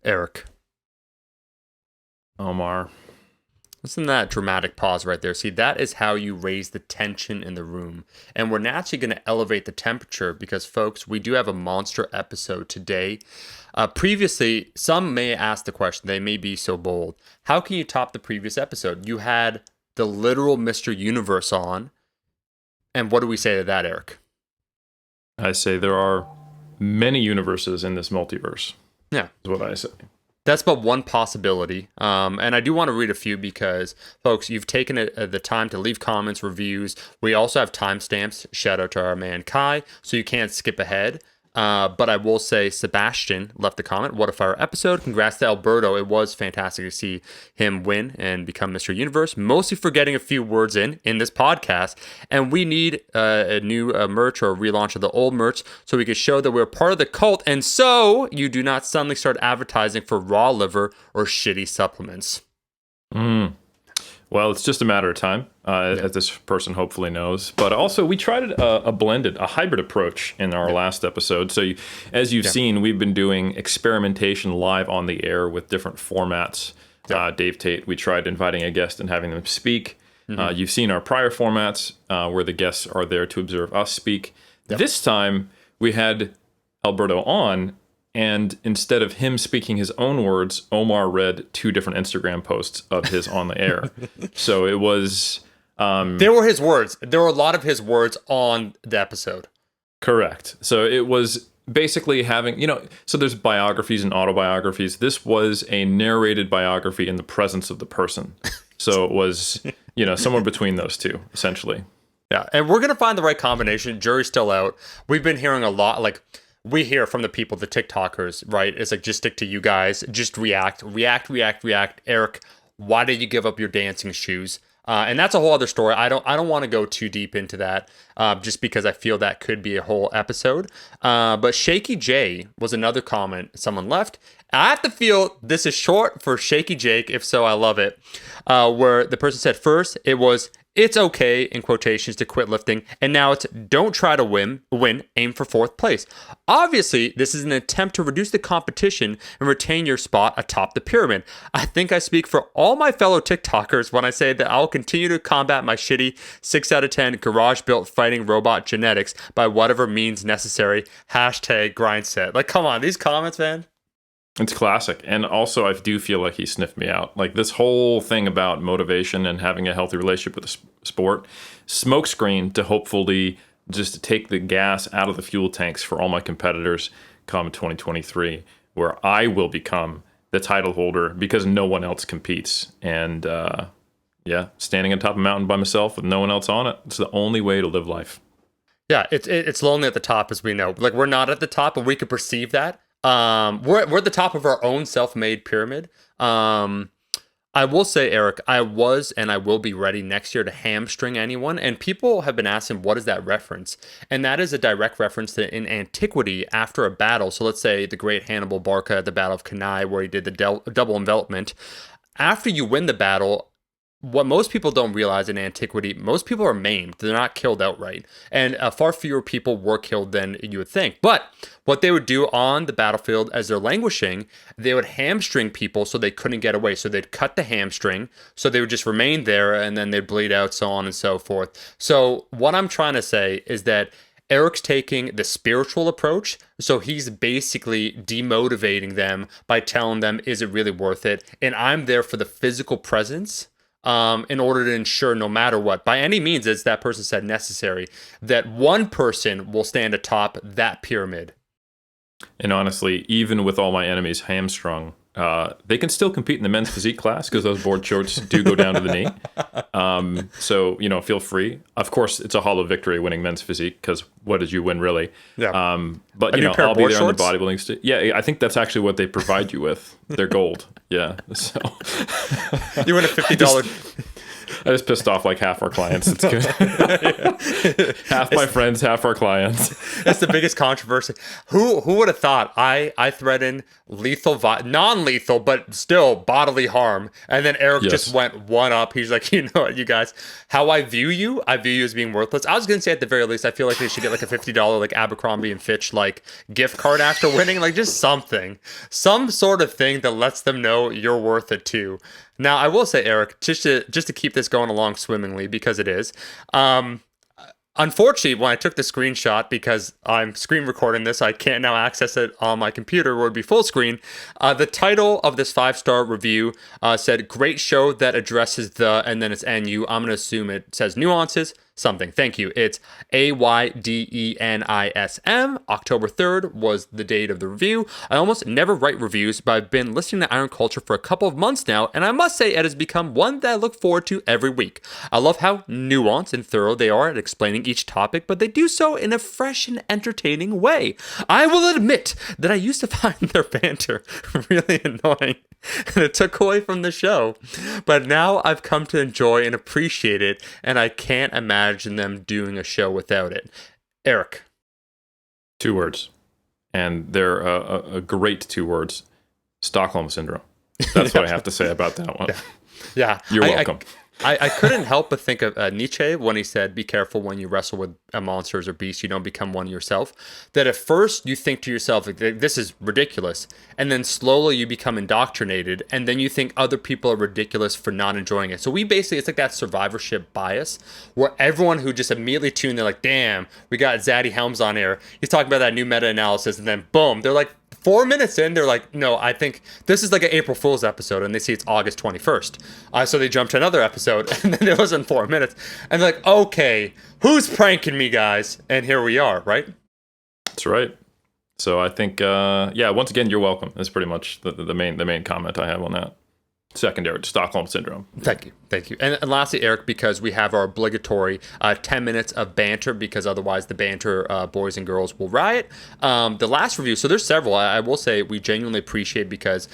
Eric. Omar. Listen to that dramatic pause right there. See, that is how you raise the tension in the room. And we're naturally going to elevate the temperature because, folks, we do have a monster episode today. Previously, some may ask the question, they may be so bold. How can you top the previous episode? You had the literal Mr. Universe on. And what do we say to that, Eric? I say there are many universes in this multiverse. Yeah. Is what I say. That's but one possibility. And I do want to read a few because, folks, you've taken the time to leave comments, reviews. We also have timestamps. Shout out to our man Kai, so you can't skip ahead. But I will say Sebastian left the comment. What a fire episode. Congrats to Alberto. It was fantastic to see him win and become Mr. Universe, mostly for getting a few words in this podcast. And we need a new merch or a relaunch of the old merch so we can show that we're part of the cult. And so you do not suddenly start advertising for raw liver or shitty supplements. Well, it's just a matter of time, as this person hopefully knows. But also, we tried a hybrid approach in our last episode. So, as you've seen, we've been doing experimentation live on the air with different formats. Dave Tate, we tried inviting a guest and having them speak. You've seen our prior formats where the guests are there to observe us speak. This time, we had Alberto on. And instead of him speaking his own words, Omar read 2 different Instagram posts of his on the air. So it was... They were his words. There were a lot of his words on the episode. Correct. So it was basically having, so there's biographies and autobiographies. This was a narrated biography in the presence of the person. So it was, somewhere between those two, essentially. Yeah, and we're going to find the right combination. Jury's still out. We've been hearing a lot, we hear from the people, the TikTokers, right? It's like, just stick to you guys. Just react. Eric, why did you give up your dancing shoes? And that's a whole other story. I don't want to go too deep into that, just because I feel that could be a whole episode. But Shaky J was another comment someone left. I have to feel this is short for Shaky Jake. If so, I love it. Where the person said first, it was, it's okay, in quotations, to quit lifting. And now it's, don't try to win, aim for 4th place. Obviously, this is an attempt to reduce the competition and retain your spot atop the pyramid. I think I speak for all my fellow TikTokers when I say that I'll continue to combat my shitty 6 out of 10 garage-built fighting robot genetics by whatever means necessary. Hashtag grindset. Come on, these comments, man. It's classic. And also, I do feel like he sniffed me out. This whole thing about motivation and having a healthy relationship with the sport, smokescreen to hopefully just take the gas out of the fuel tanks for all my competitors come 2023, where I will become the title holder because no one else competes. And standing on top of a mountain by myself with no one else on it, it's the only way to live life. Yeah, it's lonely at the top, as we know. We're not at the top, but we can perceive that. We're at the top of our own self-made pyramid. I will say, Eric, I was and I will be ready next year to hamstring anyone. And people have been asking, what is that reference? And that is a direct reference to in antiquity after a battle. So let's say the great Hannibal Barca at the Battle of Cannae, where he did the double envelopment. After you win the battle, what most people don't realize in antiquity, most people are maimed. They're not killed outright. And far fewer people were killed than you would think. But what they would do on the battlefield as they're languishing, they would hamstring people so they couldn't get away. So they'd cut the hamstring, so they would just remain there, and then they'd bleed out, so on and so forth. So what I'm trying to say is that Eric's taking the spiritual approach, so he's basically demotivating them by telling them, is it really worth it? And I'm there for the physical presence, in order to ensure, no matter what, by any means, as that person said, necessary, that one person will stand atop that pyramid. And honestly, even with all my enemies hamstrung, they can still compete in the men's physique class because those board shorts do go down to the knee. So, feel free. Of course, it's a hollow victory winning men's physique because what did you win, really? Yeah. But, I'll be there on the bodybuilding Yeah, I think that's actually what they provide you with. They're gold. Yeah. So you win a $50. I just pissed off like half our clients. It's good. Half my friends, half our clients. That's the biggest controversy. Who would have thought I threaten lethal, non-lethal, but still bodily harm, and then Eric just went one up. He's like, you know what, you guys, how I view you as being worthless. I was gonna say at the very least, I feel like they should get like a $50 like Abercrombie and Fitch like gift card after winning, like just something, some sort of thing that lets them know you're worth it too. Now, I will say, Eric, just to keep this going along swimmingly, because it is, unfortunately, when I took the screenshot, because I'm screen recording this, I can't now access it on my computer where it would be full screen. The title of this 5-star review said, "Great show that addresses the," and then it's NU. I'm going to assume it says nuances. Something. Thank you. It's AYDENISM. October 3rd was the date of the review. I almost never write reviews, but I've been listening to Iron Culture for a couple of months now, and I must say it has become one that I look forward to every week. I love how nuanced and thorough they are at explaining each topic, but they do so in a fresh and entertaining way. I will admit that I used to find their banter really annoying, and it took away from the show, but now I've come to enjoy and appreciate it, and I can't imagine them doing a show without it. Eric. 2 words, and they're a great 2 words: Stockholm syndrome. That's what I have to say about that one. Yeah. You're welcome. I couldn't help but think of Nietzsche when he said, "Be careful when you wrestle with monsters or beasts, you don't become one yourself." That at first you think to yourself, like, this is ridiculous, and then slowly you become indoctrinated, and then you think other people are ridiculous for not enjoying it. So we basically, it's like that survivorship bias, where everyone who just immediately tuned, they're like, damn, we got Zaddy Helms on air. He's talking about that new meta-analysis, and then boom, they're like, 4 minutes in, they're like, no, I think this is like an April Fool's episode, and they see it's August 21st. So they jump to another episode, and then it was in 4 minutes. And they're like, okay, who's pranking me, guys? And here we are, right? That's right. So I think, once again, you're welcome. That's pretty much the main comment I have on that. Secondary to Stockholm syndrome. Thank you. And lastly, Eric, because we have our obligatory 10 minutes of banter, because otherwise the banter boys and girls will riot. The last review, so there's several. I will say we genuinely appreciate, because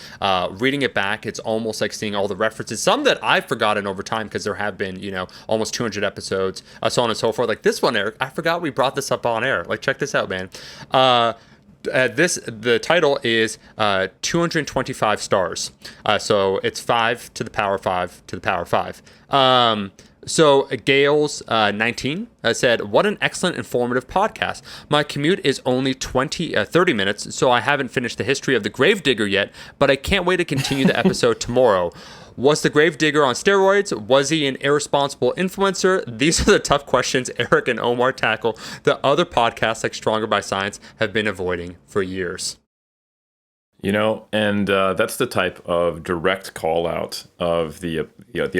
reading it back, it's almost like seeing all the references. Some that I've forgotten over time, because there have been, almost 200 episodes, so on and so forth. Like this one, Eric, I forgot we brought this up on air. Like, check this out, man. The title is 225 stars. So it's 5 to the power 5 to the power 5. So Gales 19 said, "What an excellent informative podcast. My commute is only 30 minutes, so I haven't finished the history of the Gravedigger yet, but I can't wait to continue the episode tomorrow. Was the Gravedigger on steroids? Was he an irresponsible influencer? These are the tough questions Eric and Omar tackle that other podcasts like Stronger by Science have been avoiding for years." And that's the type of direct call out of the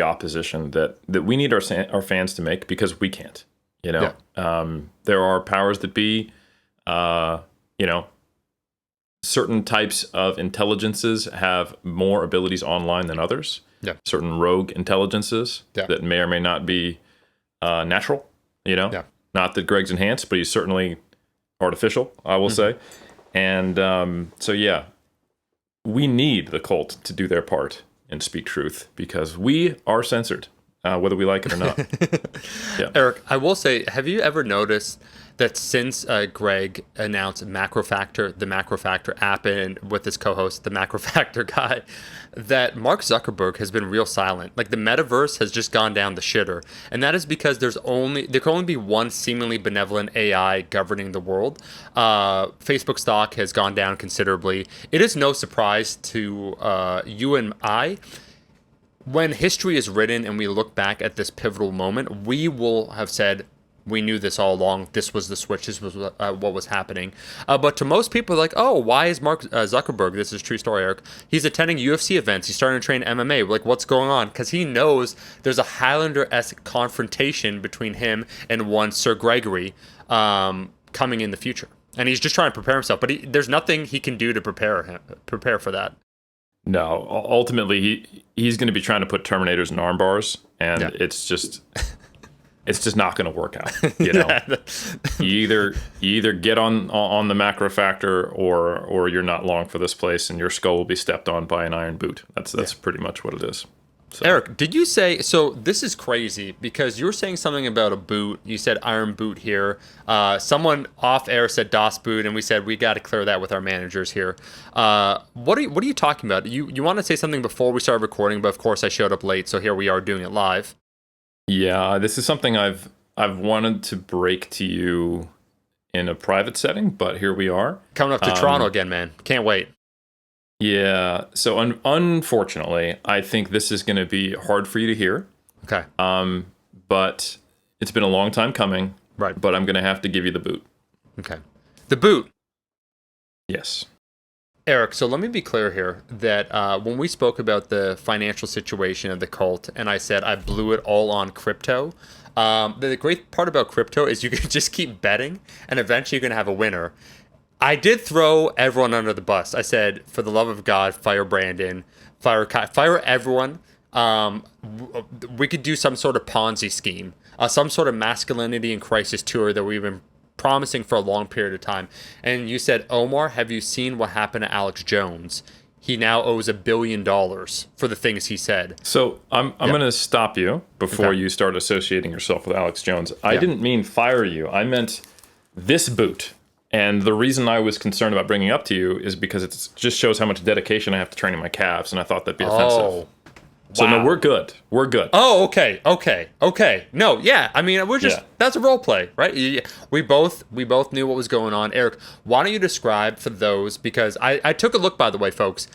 opposition that we need our fans to make, because we can't. There are powers that be. Certain types of intelligences have more abilities online than others. Yeah. Certain rogue intelligences that may or may not be natural. Not that Greg's enhanced, but he's certainly artificial, I will say. And we need the cult to do their part and speak truth, because we are censored, whether we like it or not. Eric, I will say, have you ever noticed that since Greg announced the Macro Factor app, and with his co-host, the Macro Factor guy, that Mark Zuckerberg has been real silent? Like, the metaverse has just gone down the shitter, and that is because there can only be one seemingly benevolent AI governing the world. Facebook stock has gone down considerably. It is no surprise to you and I. When history is written and we look back at this pivotal moment, we will have said, we knew this all along. This was the switch. This was what was happening. But to most people, like, oh, why is Mark Zuckerberg, this is a true story, Eric, he's attending UFC events. He's starting to train MMA. Like, what's going on? Because he knows there's a Highlander-esque confrontation between him and one Sir Gregory coming in the future. And he's just trying to prepare himself. But there's nothing he can do to prepare for that. No, ultimately, he's going to be trying to put Terminators in arm bars, and it's just not going to work out. You either get on the Macro Factor, or you're not long for this place, and your skull will be stepped on by an iron boot. That's pretty much what it is. So. Eric, did you say, so this is crazy because you were saying something about a boot. You said iron boot here. Someone off air said DOS boot, and we said we got to clear that with our managers here. What are you talking about? You want to say something before we started recording, but of course I showed up late, so here we are doing it live. Yeah, this is something I've wanted to break to you in a private setting, but here we are. Coming up to Toronto again, man. Can't wait. Yeah, so unfortunately, I think this is going to be hard for you to hear. Okay. But it's been a long time coming. Right. But I'm going to have to give you the boot. Okay. The boot. Yes. Eric, so let me be clear here that when we spoke about the financial situation of the cult, and I said I blew it all on crypto, the great part about crypto is you can just keep betting, and eventually you're going to have a winner. I did throw everyone under the bus. I said, for the love of God, fire Brandon, fire everyone. We could do some sort of Ponzi scheme, some sort of masculinity and crisis tour that we've been promising for a long period of time. And you said, Omar, have you seen what happened to Alex Jones? He now owes $1 billion for the things he said. So I'm going to stop you before you start associating yourself with Alex Jones. I didn't mean fire you. I meant this boot. And the reason I was concerned about bringing it up to you is because it just shows how much dedication I have to training my calves, and I thought that'd be offensive. Oh, so no, we're good. We're good. Oh, okay. No, yeah. I mean, we're just that's a role play, right? We both knew what was going on. Eric, why don't you describe for those, because I took a look, by the way, folks.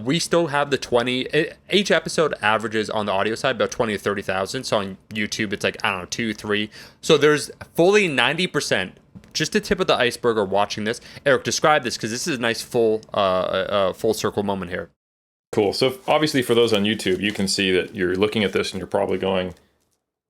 We still have the 20. Each episode averages on the audio side about 20 to 30,000. So on YouTube, it's like, I don't know, 2, 3. So there's fully 90%. Just the tip of the iceberg are watching this. Eric, describe this, because this is a nice full circle moment here. Cool. So obviously for those on YouTube, you can see that you're looking at this and you're probably going,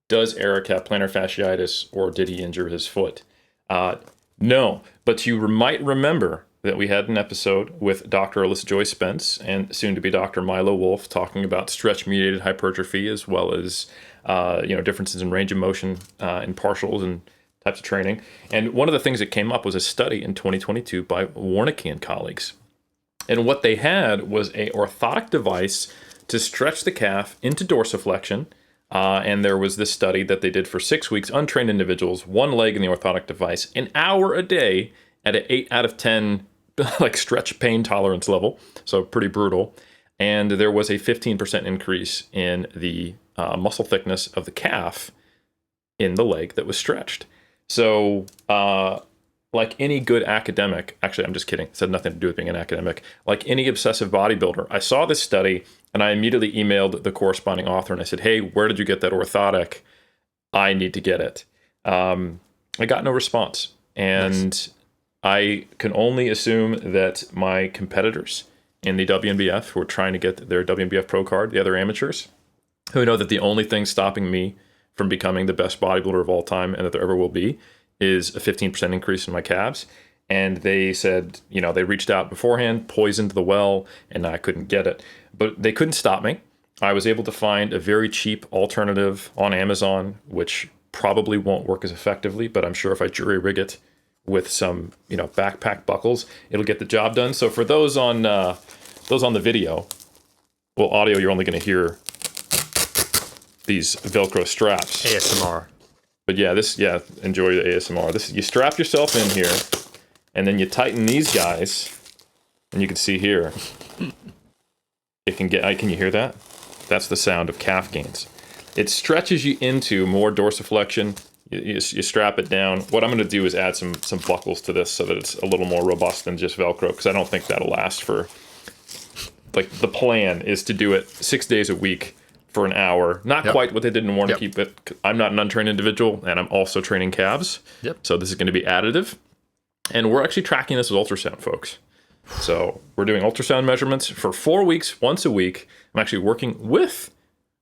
does Eric have plantar fasciitis or did he injure his foot? No, but you might remember that we had an episode with Dr. Alyssa Joy Spence and soon to be Dr. Milo Wolf talking about stretch-mediated hypertrophy, as well as differences in range of motion in partials and types of training. And one of the things that came up was a study in 2022 by Warnke and colleagues. And what they had was a orthotic device to stretch the calf into dorsiflexion. And there was this study that they did for 6 weeks, untrained individuals, one leg in the orthotic device, an hour a day at an 8 out of 10 like stretch pain tolerance level. So pretty brutal. And there was a 15% increase in the muscle thickness of the calf in the leg that was stretched. So, like any good academic, actually, I'm just kidding. It had nothing to do with being an academic. Like any obsessive bodybuilder, I saw this study and I immediately emailed the corresponding author and I said, hey, where did you get that orthotic? I need to get it. I got no response. And nice. I can only assume that my competitors in the WNBF who are trying to get their WNBF pro card, the other amateurs, who know that the only thing stopping me from becoming the best bodybuilder of all time and that there ever will be is a 15% increase in my calves. And they said, they reached out beforehand, poisoned the well, and I couldn't get it. But they couldn't stop me. I was able to find a very cheap alternative on Amazon, which probably won't work as effectively, but I'm sure if I jury rig it with some, backpack buckles, it'll get the job done. So for those on the video, well, audio, you're only going to hear these Velcro straps. ASMR. But enjoy the ASMR. You strap yourself in here, and then you tighten these guys, and you can see here. Can you hear that? That's the sound of calf gains. It stretches you into more dorsiflexion. You strap it down. What I'm going to do is add some buckles to this so that it's a little more robust than just Velcro, because I don't think that'll last for. Like the plan is to do it 6 days a week. For an hour. Not quite what they did in Warnke, but I'm not an untrained individual, and I'm also training calves. So this is going to be additive. And we're actually tracking this with ultrasound, folks. So we're doing ultrasound measurements for 4 weeks, once a week. I'm actually working with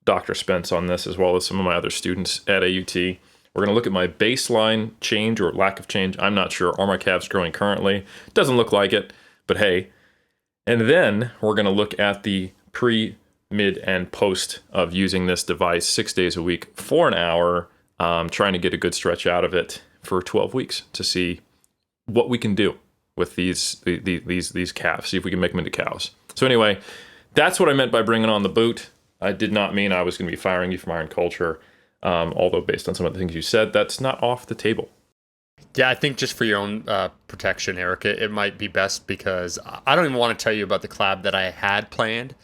Dr. Spence on this, as well as some of my other students at AUT. We're going to look at my baseline change or lack of change. I'm not sure. Are my calves growing currently? Doesn't look like it, but hey. And then we're going to look at the pre, mid, and post of using this device 6 days a week for an hour, trying to get a good stretch out of it for 12 weeks to see what we can do with these calves, see if we can make them into cows. So anyway, that's what I meant by bringing on the boot. I did not mean I was going to be firing you from Iron Culture. Although based on some of the things you said, that's not off the table. Yeah, I think just for your own protection, Eric, it might be best because I don't even want to tell you about the collab that I had planned.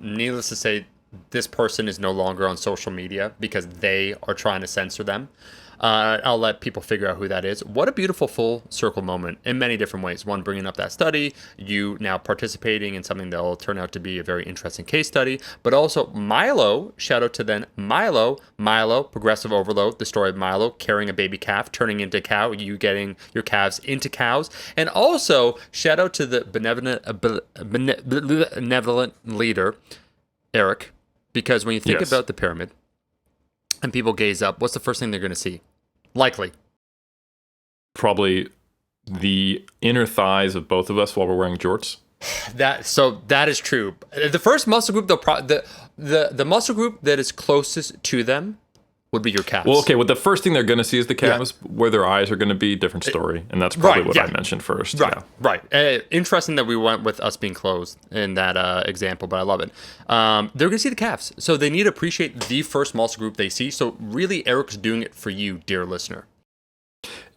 Needless to say, this person is no longer on social media because they are trying to censor them. I'll let people figure out who that is. What a beautiful full circle moment in many different ways. One, bringing up that study, you now participating in something that will turn out to be a very interesting case study, but also Milo, shout out to then Milo, progressive overload, the story of Milo carrying a baby calf, turning into a cow, you getting your calves into cows, and also shout out to the benevolent leader, Eric, because when you think about the pyramid, and people gaze up, what's the first thing they're going to see? Likely. Probably the inner thighs of both of us while we're wearing jorts. That is true. The first muscle group, the muscle group that is closest to them would be your calves. Well, okay, the first thing they're going to see is the calves. Yeah. Where their eyes are going to be, different story. And that's probably what I mentioned first. Right, right. Interesting that we went with us being closed in that example, but I love it. They're going to see the calves. So they need to appreciate the first muscle group they see. So really, Eric's doing it for you, dear listener.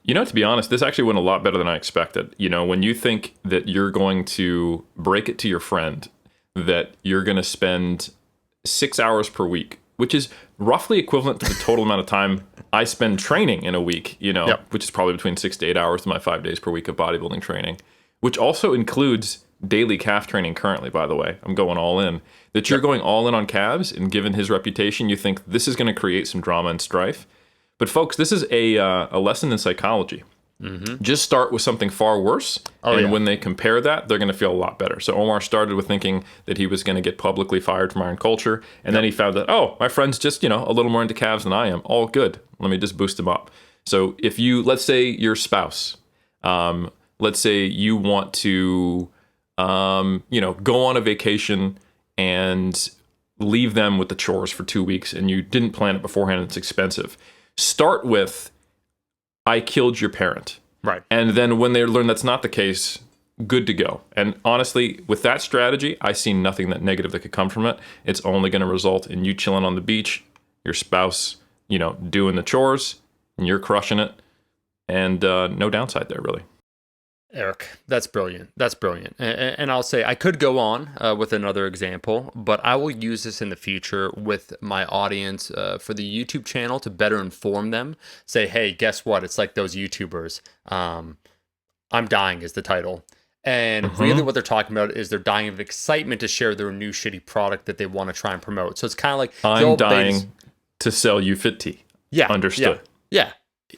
You know, to be honest, this actually went a lot better than I expected. You know, when you think that you're going to break it to your friend that you're going to spend 6 hours per week, which is roughly equivalent to the total amount of time I spend training in a week, you know, which is probably between 6 to 8 hours to my 5 days per week of bodybuilding training, which also includes daily calf training currently, by the way. I'm going all in. That you're going all in on calves, and given his reputation, you think this is going to create some drama and strife. But folks, this is a lesson in psychology. Mm-hmm. Just start with something far worse, when they compare that, they're going to feel a lot better. So Omar started with thinking that he was going to get publicly fired from Iron Culture, and then he found that, my friend's just, a little more into calves than I am. All good. Let me just boost him up. So if let's say your spouse, let's say you want to, go on a vacation and leave them with the chores for 2 weeks, and you didn't plan it beforehand, it's expensive. Start with, I killed your parent. Right. And then when they learn that's not the case, good to go. And honestly, with that strategy, I see nothing that negative that could come from it. It's only going to result in you chilling on the beach, your spouse, doing the chores, and you're crushing it. And no downside there, really. Eric, that's brilliant. That's brilliant. And I'll say I could go on with another example, but I will use this in the future with my audience for the YouTube channel to better inform them. Say, hey, guess what? It's like those YouTubers. I'm dying is the title. And really what they're talking about is they're dying of excitement to share their new shitty product that they want to try and promote. So it's kind of like... I'm dying to sell you fit tea. Yeah. Understood. Yeah.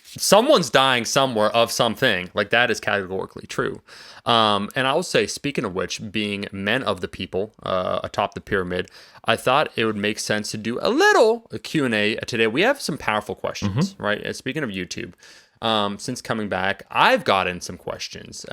Someone's dying somewhere of something. Like, that is categorically true. And I will say, speaking of which, being men of the people atop the pyramid, I thought it would make sense to do a Q&A today. We have some powerful questions, right? And speaking of YouTube, since coming back, I've gotten some questions.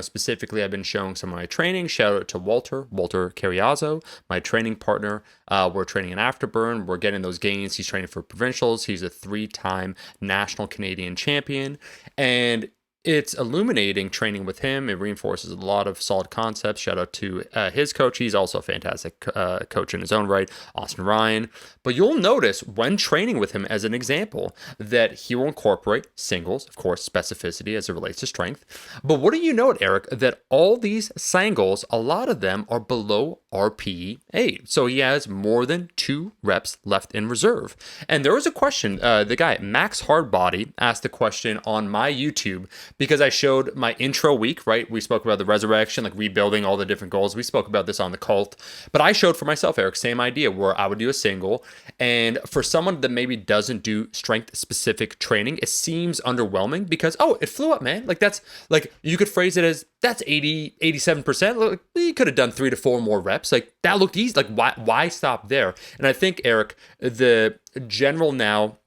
Specifically, I've been showing some of my training. Shout out to Walter Carriazo, my training partner. We're training an afterburn. We're getting those gains. He's training for provincials. He's a 3-time national Canadian champion. And it's illuminating training with him. It reinforces a lot of solid concepts. Shout out to his coach. He's also a fantastic coach in his own right, Austin Ryan. But you'll notice when training with him, as an example, that he will incorporate singles, of course, specificity as it relates to strength. But what do you note, Eric, that all these singles, a lot of them are below RPE 8. So he has more than 2 reps left in reserve. And there was a question, the guy, Max Hardbody, asked the question on my YouTube, because I showed my intro week, right? We spoke about the resurrection, like rebuilding all the different goals. We spoke about this on the cult. But I showed for myself, Eric, same idea, where I would do a single. And for someone that maybe doesn't do strength-specific training, it seems underwhelming because, it flew up, man. Like, that's, like, you could phrase it as, that's 80, 87%. Like, you could have done 3 to 4 more reps. Like, that looked easy. Like, why stop there? And I think, Eric, the general now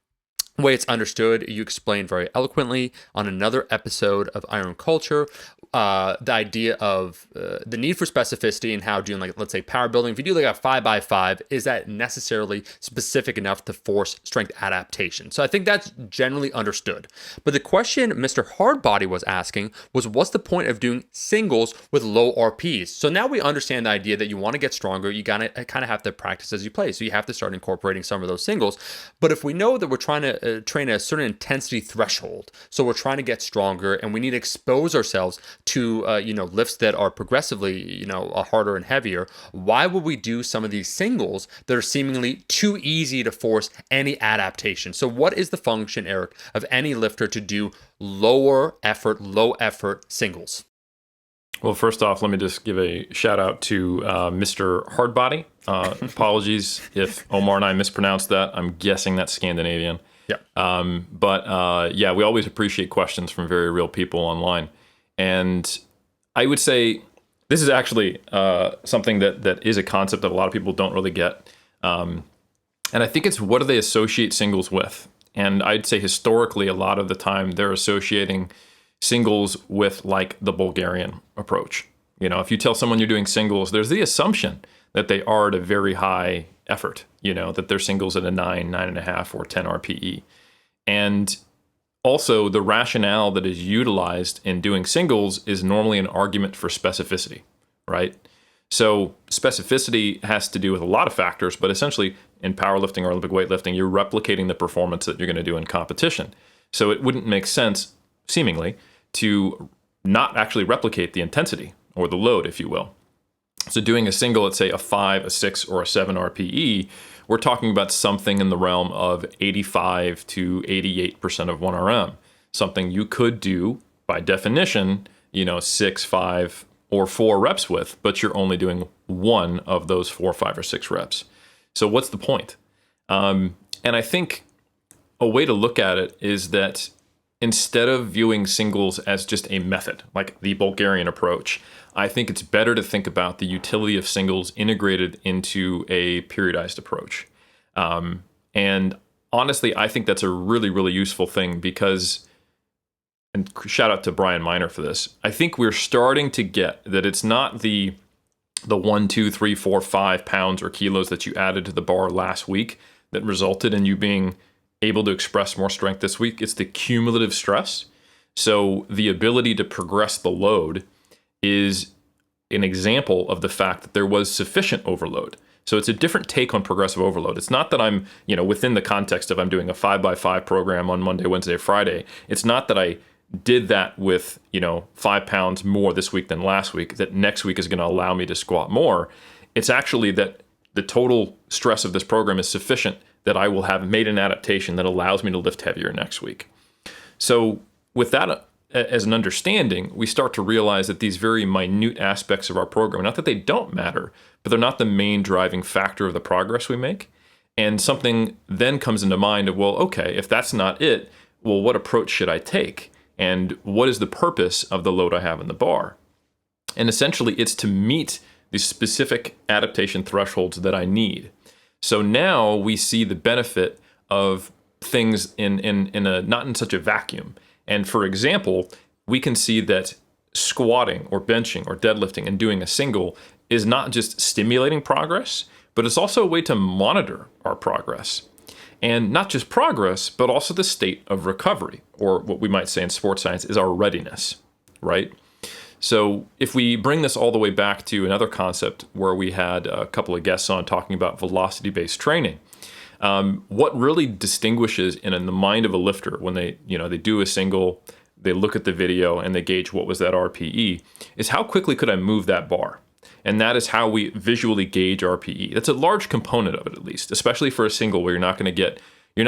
way it's understood, you explained very eloquently on another episode of Iron Culture, the idea of the need for specificity and how doing, like, let's say power building, if you do like a 5x5, is that necessarily specific enough to force strength adaptation? So I think that's generally understood. But the question Mr. Hardbody was asking was, what's the point of doing singles with low RPs? So now we understand the idea that you want to get stronger, you gotta kind of have to practice as you play. So you have to start incorporating some of those singles. But if we know that we're trying to train at a certain intensity threshold, so we're trying to get stronger and we need to expose ourselves to lifts that are progressively harder and heavier, why would we do some of these singles that are seemingly too easy to force any adaptation? So what is the function, Eric, of any lifter to do low effort singles? Well, first off, let me just give a shout out to Mr. Hardbody. Apologies if Omar and I mispronounced that. I'm guessing that's Scandinavian. Yeah. But we always appreciate questions from very real people online. And I would say this is actually something that is a concept that a lot of people don't really get. And I think it's, what do they associate singles with? And I'd say historically, a lot of the time they're associating singles with like the Bulgarian approach. If you tell someone you're doing singles, there's the assumption that they are at a very high effort, that they're singles at a 9.5, or 10 RPE. And also the rationale that is utilized in doing singles is normally an argument for specificity, right? So specificity has to do with a lot of factors, but essentially in powerlifting or Olympic weightlifting, you're replicating the performance that you're going to do in competition. So it wouldn't make sense, seemingly, to not actually replicate the intensity or the load, if you will. So doing a single at, say, a 5, a 6, or a 7 RPE, we're talking about something in the realm of 85 to 88% of 1RM. Something you could do, by definition, 6, 5, or 4 reps with, but you're only doing one of those 4, 5, or 6 reps. So what's the point? And I think a way to look at it is that instead of viewing singles as just a method, like the Bulgarian approach, I think it's better to think about the utility of singles integrated into a periodized approach. And honestly, I think that's a really, really useful thing because, and shout out to Brian Miner for this, I think we're starting to get that it's not the 1, 2, 3, 4, 5 pounds or kilos that you added to the bar last week that resulted in you being able to express more strength this week. It's the cumulative stress. So the ability to progress the load is an example of the fact that there was sufficient overload. So it's a different take on progressive overload. It's not that I'm, within the context of I'm doing a 5x5 program on Monday, Wednesday, Friday. It's not that I did that with, 5 pounds more this week than last week, that next week is going to allow me to squat more. It's actually that the total stress of this program is sufficient that I will have made an adaptation that allows me to lift heavier next week. So with that as an understanding, we start to realize that these very minute aspects of our program, not that they don't matter, but they're not the main driving factor of the progress we make. And something then comes into mind of, well, okay, if that's not it, well, what approach should I take? And what is the purpose of the load I have in the bar? And essentially, it's to meet the specific adaptation thresholds that I need. So now we see the benefit of things in a not in such a vacuum. And for example, we can see that squatting or benching or deadlifting and doing a single is not just stimulating progress, but it's also a way to monitor our progress. And not just progress, but also the state of recovery, or what we might say in sports science is our readiness, right? So if we bring this all the way back to another concept where we had a couple of guests on talking about velocity-based training, what really distinguishes in the mind of a lifter when they do a single, they look at the video and they gauge what was that RPE, is how quickly could I move that bar? And that is how we visually gauge RPE. That's a large component of it, at least, especially for a single where you're not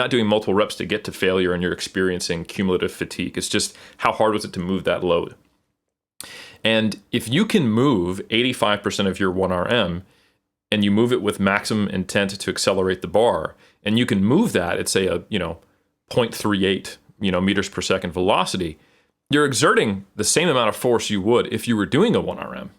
doing multiple reps to get to failure and you're experiencing cumulative fatigue. It's just how hard was it to move that load? And if you can move 85% of your 1RM and you move it with maximum intent to accelerate the bar, and you can move that at, say, a 0.38 meters per second velocity, you're exerting the same amount of force you would if you were doing a 1RM.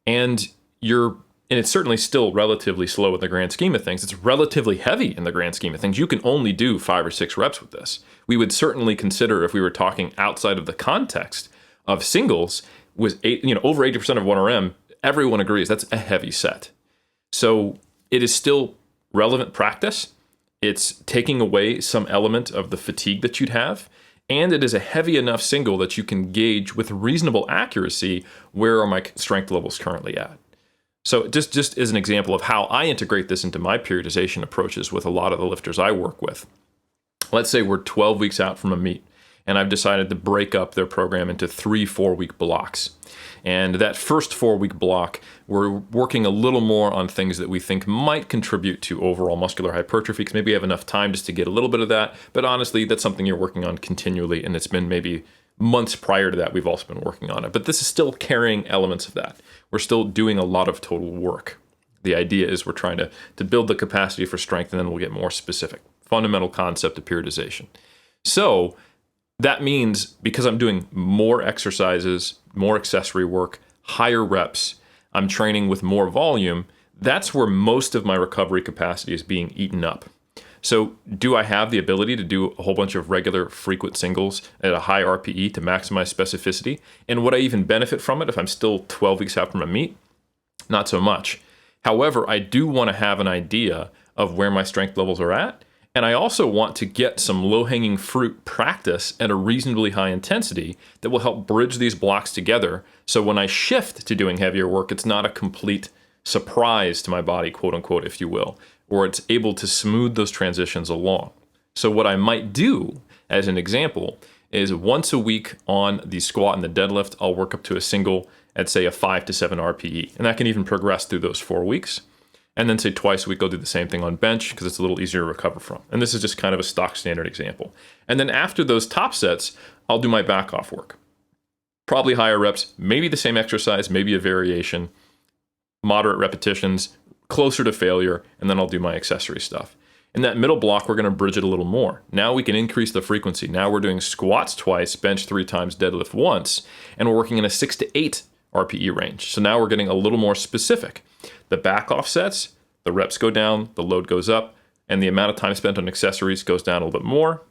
And you're And it's certainly still relatively slow in the grand scheme of things. It's relatively heavy in the grand scheme of things. You can only do 5 or 6 reps with this. We would certainly consider, if we were talking outside of the context of singles, with over 80% of 1RM, everyone agrees that's a heavy set. So it is still relevant practice. It's taking away some element of the fatigue that you'd have. And it is a heavy enough single that you can gauge with reasonable accuracy where are my strength levels currently at. So just as an example of how I integrate this into my periodization approaches with a lot of the lifters I work with. Let's say we're 12 weeks out from a meet, and I've decided to break up their program into 3 4-week blocks. And that first 4-week block, we're working a little more on things that we think might contribute to overall muscular hypertrophy, because maybe we have enough time just to get a little bit of that. But honestly, that's something you're working on continually, and it's been maybe months prior to that we've also been working on it. But this is still carrying elements of that. We're still doing a lot of total work. The idea is we're trying to build the capacity for strength, and then we'll get more specific. Fundamental concept of periodization. So that means because I'm doing more exercises, more accessory work, higher reps, I'm training with more volume, that's where most of my recovery capacity is being eaten up. So do I have the ability to do a whole bunch of regular frequent singles at a high RPE to maximize specificity? And would I even benefit from it if I'm still 12 weeks out from a meet? Not so much. However, I do want to have an idea of where my strength levels are at. And I also want to get some low-hanging fruit practice at a reasonably high intensity that will help bridge these blocks together. So when I shift to doing heavier work, it's not a complete surprise to my body, quote unquote, if you will, or it's able to smooth those transitions along. So what I might do, as an example, is once a week on the squat and the deadlift, I'll work up to a single at, say, a 5 to 7 RPE. And that can even progress through those 4 weeks. And then say twice a week, I'll do the same thing on bench because it's a little easier to recover from. And this is just kind of a stock standard example. And then after those top sets, I'll do my back off work. Probably higher reps, maybe the same exercise, maybe a variation, moderate repetitions, closer to failure, and then I'll do my accessory stuff. In that middle block, we're going to bridge it a little more. Now we can increase the frequency. Now we're doing squats twice, bench 3 times, deadlift once, and we're working in a 6 to 8 RPE range. So now we're getting a little more specific. The back off sets, the reps go down, the load goes up, and the amount of time spent on accessories goes down a little bit more.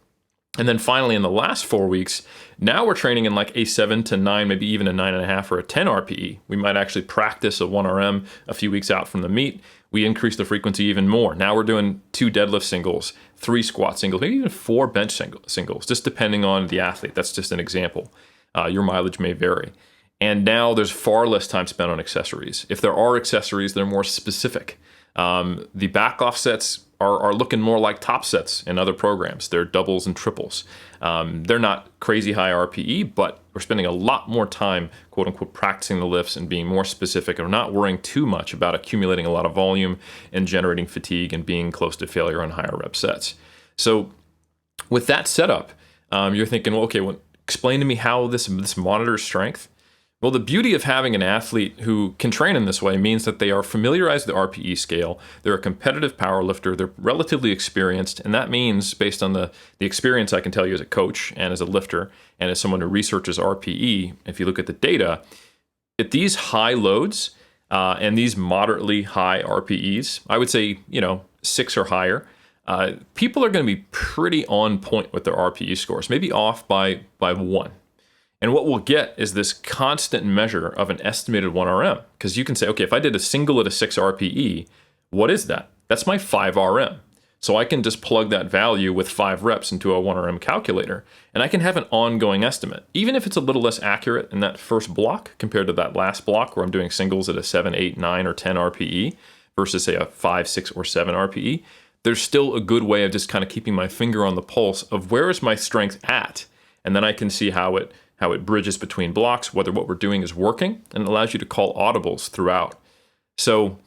And then finally, in the last 4 weeks, now we're training in like a 7 to 9, maybe even a 9.5 or a 10 RPE. We might actually practice a 1RM a few weeks out from the meet. We increase the frequency even more. Now we're doing 2 deadlift singles, 3 squat singles, maybe even 4 bench singles, just depending on the athlete. That's just an example. Your mileage may vary. And now there's far less time spent on accessories. If there are accessories, they're more specific. The back off sets are looking more like top sets in other programs. They're doubles and triples. They're not crazy high RPE, but we're spending a lot more time, quote unquote, practicing the lifts and being more specific and not worrying too much about accumulating a lot of volume and generating fatigue and being close to failure on higher rep sets. So with that setup, you're thinking, well, okay, explain to me how this monitors strength. Well, the beauty of having an athlete who can train in this way means that they are familiarized with the RPE scale, they're a competitive power lifter, they're relatively experienced, and that means, based on the experience I can tell you as a coach and as a lifter and as someone who researches RPE, if you look at the data, at these high loads and these moderately high RPEs, I would say, 6 or higher, people are going to be pretty on point with their RPE scores, maybe off by 1. And what we'll get is this constant measure of an estimated 1RM. Because you can say, okay, if I did a single at a 6 RPE, what is that? That's my 5 RM. So I can just plug that value with 5 reps into a 1RM calculator, and I can have an ongoing estimate. Even if it's a little less accurate in that first block compared to that last block where I'm doing singles at a 7, 8, 9, or 10 RPE versus, say, a 5, 6, or 7 RPE, there's still a good way of just kind of keeping my finger on the pulse of where is my strength at, and then I can see how it bridges between blocks, whether what we're doing is working, and it allows you to call audibles throughout. So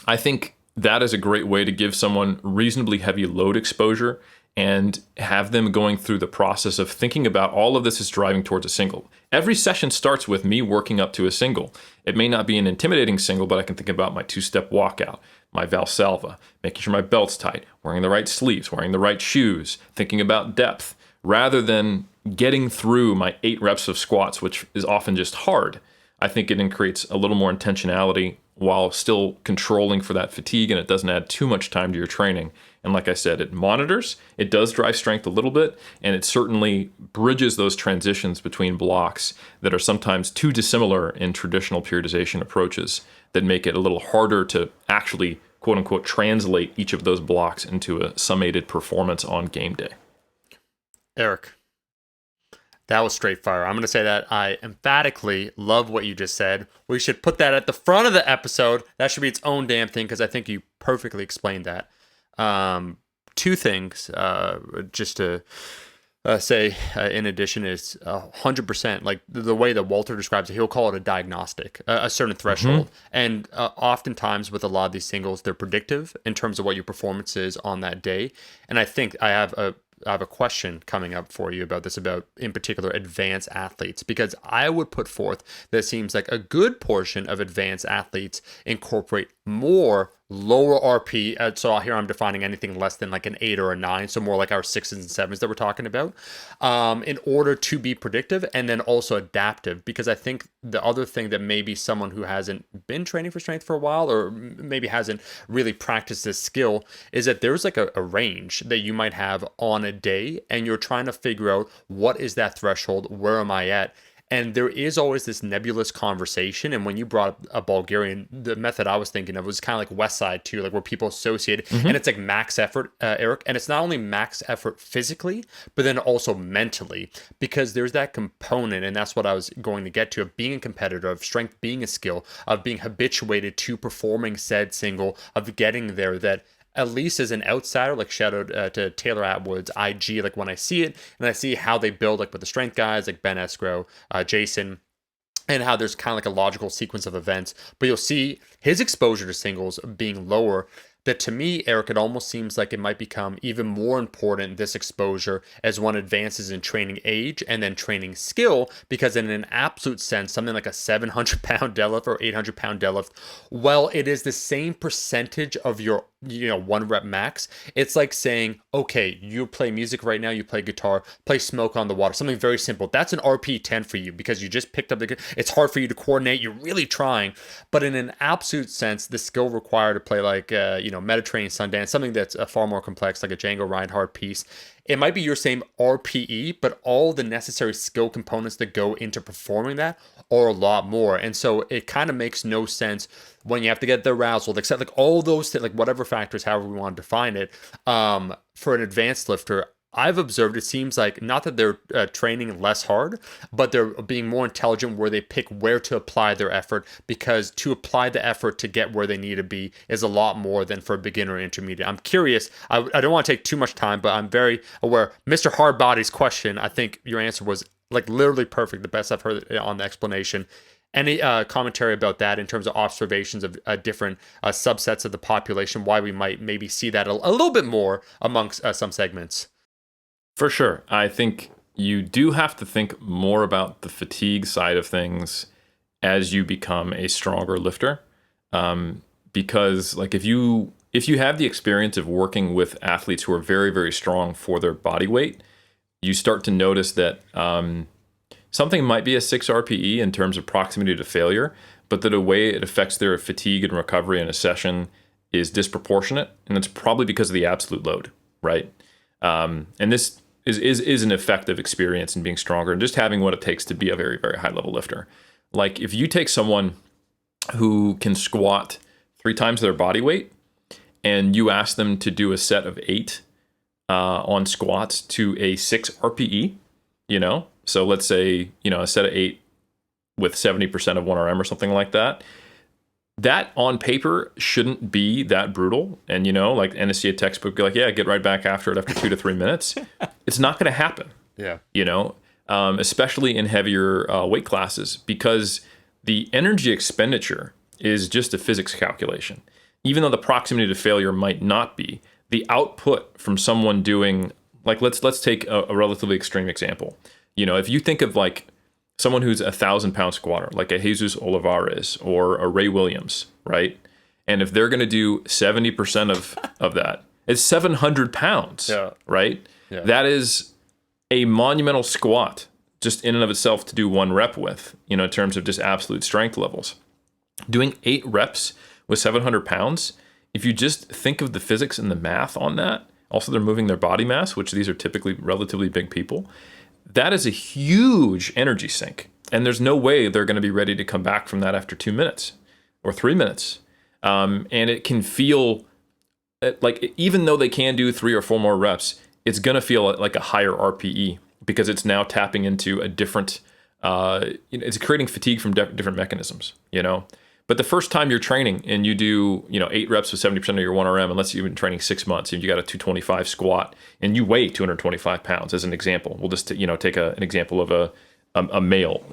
I think that is a great way to give someone reasonably heavy load exposure and have them going through the process of thinking about all of this is driving towards a single. Every session starts with me working up to a single. It may not be an intimidating single, but I can think about my 2-step walkout, my Valsalva, making sure my belt's tight, wearing the right sleeves, wearing the right shoes, thinking about depth, rather than getting through my 8 reps of squats, which is often just hard. I think it creates a little more intentionality while still controlling for that fatigue, and it doesn't add too much time to your training. And like I said, it monitors, it does drive strength a little bit, and it certainly bridges those transitions between blocks that are sometimes too dissimilar in traditional periodization approaches that make it a little harder to actually, quote unquote, translate each of those blocks into a summated performance on game day. Eric, that was straight fire. I'm going to say that I emphatically love what you just said. We should put that at the front of the episode. That should be its own damn thing, because I think you perfectly explained that. Two things, just to say in addition, is 100%, like the way that Walter describes it, he'll call it a diagnostic, a certain threshold. And oftentimes with a lot of these singles, they're predictive in terms of what your performance is on that day. And I think I have a question coming up for you about this, about in particular advanced athletes, because I would put forth that it seems like a good portion of advanced athletes incorporate more lower RP. So here I'm defining anything less than like an 8 or a 9, so more like our 6s and 7s that we're talking about, in order to be predictive and then also adaptive. Because I think the other thing that maybe someone who hasn't been training for strength for a while, or maybe hasn't really practiced this skill, is that there's like a range that you might have on a day, and you're trying to figure out what is that threshold, where am I at? And there is always this nebulous conversation. And when you brought up a Bulgarian, the method I was thinking of was kind of like West Side too, like where people associate it. And it's like max effort, Eric. And it's not only max effort physically, but then also mentally, because there's that component. And that's what I was going to get to, of being a competitor, of strength being a skill, of being habituated to performing said single, of getting there, that at least as an outsider, like shout out to Taylor Atwood's IG, like when I see it and I see how they build, like with the strength guys, like Ben Escrow, Jason, and how there's kind of like a logical sequence of events, but you'll see his exposure to singles being lower. That to me, Eric, it almost seems like it might become even more important, this exposure, as one advances in training age and then training skill, because in an absolute sense, something like a 700-pound deadlift or 800-pound deadlift, well, it is the same percentage of your 1 rep max. It's like saying, okay, you play music right now, you play guitar, play Smoke on the Water, something very simple. That's an RP 10 for you, because you just picked up it's hard for you to coordinate, you're really trying. But in an absolute sense, the skill required to play like Mediterranean Sundance, something that's far more complex, like a Django Reinhardt piece, it might be your same RPE, but all the necessary skill components that go into performing that are a lot more. And so it kind of makes no sense when you have to get the arousal, except like all those things, like whatever factors, however we want to define it, for an advanced lifter. I've observed, it seems like not that they're training less hard, but they're being more intelligent where they pick where to apply their effort, because to apply the effort to get where they need to be is a lot more than for a beginner or intermediate. I'm curious. I don't want to take too much time, but I'm very aware. Mr. Hardbody's question, I think your answer was like literally perfect, the best I've heard on the explanation. Any commentary about that in terms of observations of different subsets of the population, why we might maybe see that a little bit more amongst some segments? For sure. I think you do have to think more about the fatigue side of things as you become a stronger lifter. Because like if you have the experience of working with athletes who are very, very strong for their body weight, you start to notice that something might be a 6 RPE in terms of proximity to failure, but that a way it affects their fatigue and recovery in a session is disproportionate. And it's probably because of the absolute load, right? And this is an effective experience in being stronger and just having what it takes to be a very, very high level lifter. Like if you take someone who can squat 3 times their body weight and you ask them to do a set of 8 on squats to a 6 RPE, so let's say, a set of 8 with 70% of 1RM or something like that, that on paper shouldn't be that brutal. And, like NSCA textbook, be like, yeah, get right back after it after 2 to 3 minutes. It's not going to happen. Yeah. Especially in heavier weight classes, because the energy expenditure is just a physics calculation. Even though the proximity to failure might not be, the output from someone doing, like, let's take a relatively extreme example. If you think of like someone who's 1,000-pound squatter, like a Jesus Olivares or a Ray Williams, right? And if they're going to do 70% of that, it's 700 pounds, right? Yeah. That is a monumental squat just in and of itself to do 1 rep with, in terms of just absolute strength levels. Doing 8 reps with 700 pounds, if you just think of the physics and the math on that, also they're moving their body mass, which these are typically relatively big people, that is a huge energy sink. And there's no way they're going to be ready to come back from that after 2 minutes or 3 minutes. And it can feel like, even though they can do 3 or 4 more reps, it's going to feel like a higher RPE because it's now tapping into a different, it's creating fatigue from different mechanisms, But the first time you're training and you do, 8 reps with 70% of your 1RM, unless you've been training 6 months and you got a 225 squat and you weigh 225 pounds as an example. We'll just, take an example of a male,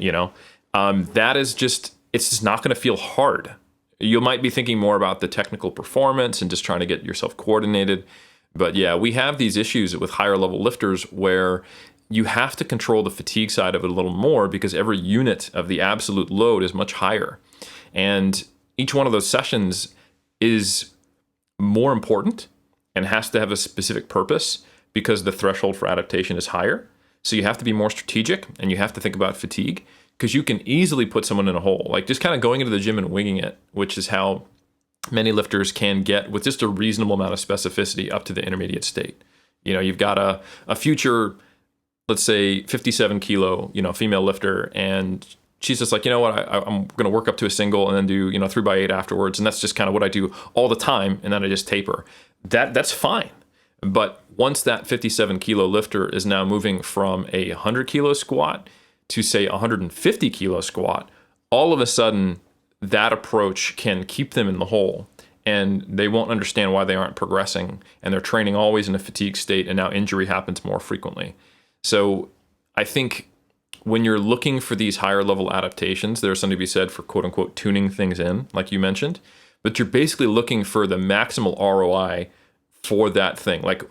that is just, it's just not going to feel hard. You might be thinking more about the technical performance and just trying to get yourself coordinated. But yeah, we have these issues with higher level lifters where you have to control the fatigue side of it a little more because every unit of the absolute load is much higher. And each one of those sessions is more important and has to have a specific purpose because the threshold for adaptation is higher. So you have to be more strategic and you have to think about fatigue because you can easily put someone in a hole. Like just kind of going into the gym and winging it, which is how many lifters can get with just a reasonable amount of specificity up to the intermediate state. You've got a future, let's say 57 kilo, female lifter, and she's just like, I'm going to work up to a single and then do, 3x8 afterwards. And that's just kind of what I do all the time. And then I just taper. That's fine. But once that 57 kilo lifter is now moving from a 100 kilo squat to say 150 kilo squat, all of a sudden that approach can keep them in the hole and they won't understand why they aren't progressing. And they're training always in a fatigue state. And now injury happens more frequently. So I think when you're looking for these higher level adaptations, there's something to be said for quote unquote tuning things in, like you mentioned, but you're basically looking for the maximal ROI for that thing. Like,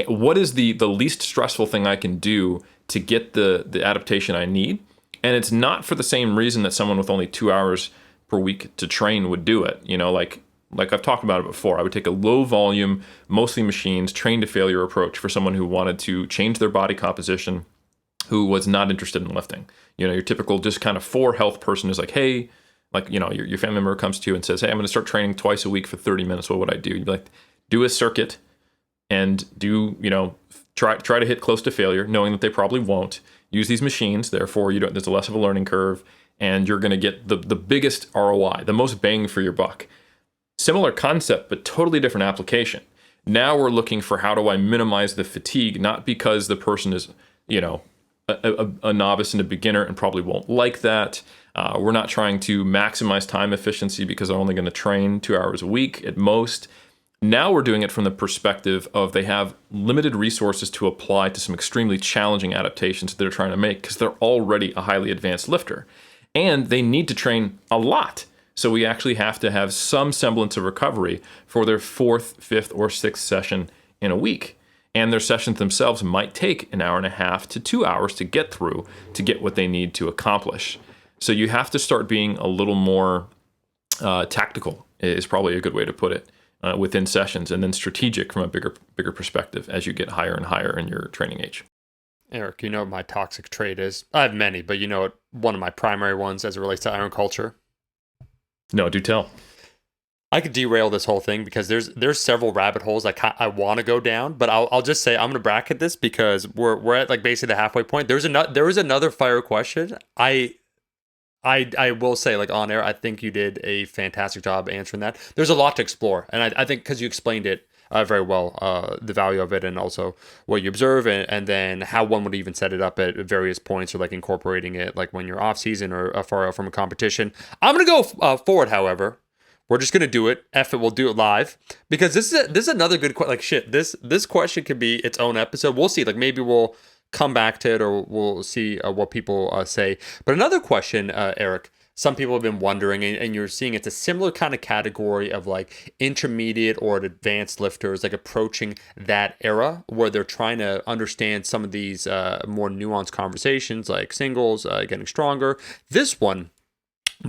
what is the least stressful thing I can do to get the adaptation I need? And it's not for the same reason that someone with only 2 hours per week to train would do it. Like I've talked about it before, I would take a low volume, mostly machines, train to failure approach for someone who wanted to change their body composition, who was not interested in lifting. Your typical just kind of for health person is like, hey, like, your family member comes to you and says, hey, I'm going to start training twice a week for 30 minutes. What would I do? You'd be like, do a circuit and do, try to hit close to failure, knowing that they probably won't. Use these machines, therefore there's less of a learning curve, and you're going to get the biggest ROI, the most bang for your buck. Similar concept, but totally different application. Now we're looking for how do I minimize the fatigue, not because the person is, a novice and a beginner and probably won't like that. We're not trying to maximize time efficiency because they're only going to train 2 hours a week at most. Now we're doing it from the perspective of they have limited resources to apply to some extremely challenging adaptations that they're trying to make because they're already a highly advanced lifter. And they need to train a lot. So we actually have to have some semblance of recovery for their 4th, 5th, or 6th session in a week. And their sessions themselves might take an hour and a half to 2 hours to get through to get what they need to accomplish. So you have to start being a little more tactical is probably a good way to put it within sessions, and then strategic from a bigger perspective as you get higher and higher in your training age. Eric, you know what my toxic trait is? I have many, but you know what one of my primary ones as it relates to iron culture? No, do tell. I could derail this whole thing because there's several rabbit holes I want to go down, but I'll just say I'm going to bracket this because we're at like basically the halfway point. There was another fire question. I will say, like, on air, I think you did a fantastic job answering that. There's a lot to explore, and I think because you explained it very well, the value of it, and also what you observe, and then how one would even set it up at various points, or like incorporating it, like when you're off season or far out from a competition. I'm gonna go forward, however. We're just gonna do it. We'll do it live because this is another good question. Like shit, this question could be its own episode. We'll see. Like maybe we'll come back to it, or we'll see what people say. But another question, Eric, some people have been wondering, and you're seeing it's a similar kind of category of like intermediate or advanced lifters, like approaching that era where they're trying to understand some of these more nuanced conversations, like singles, getting stronger. This one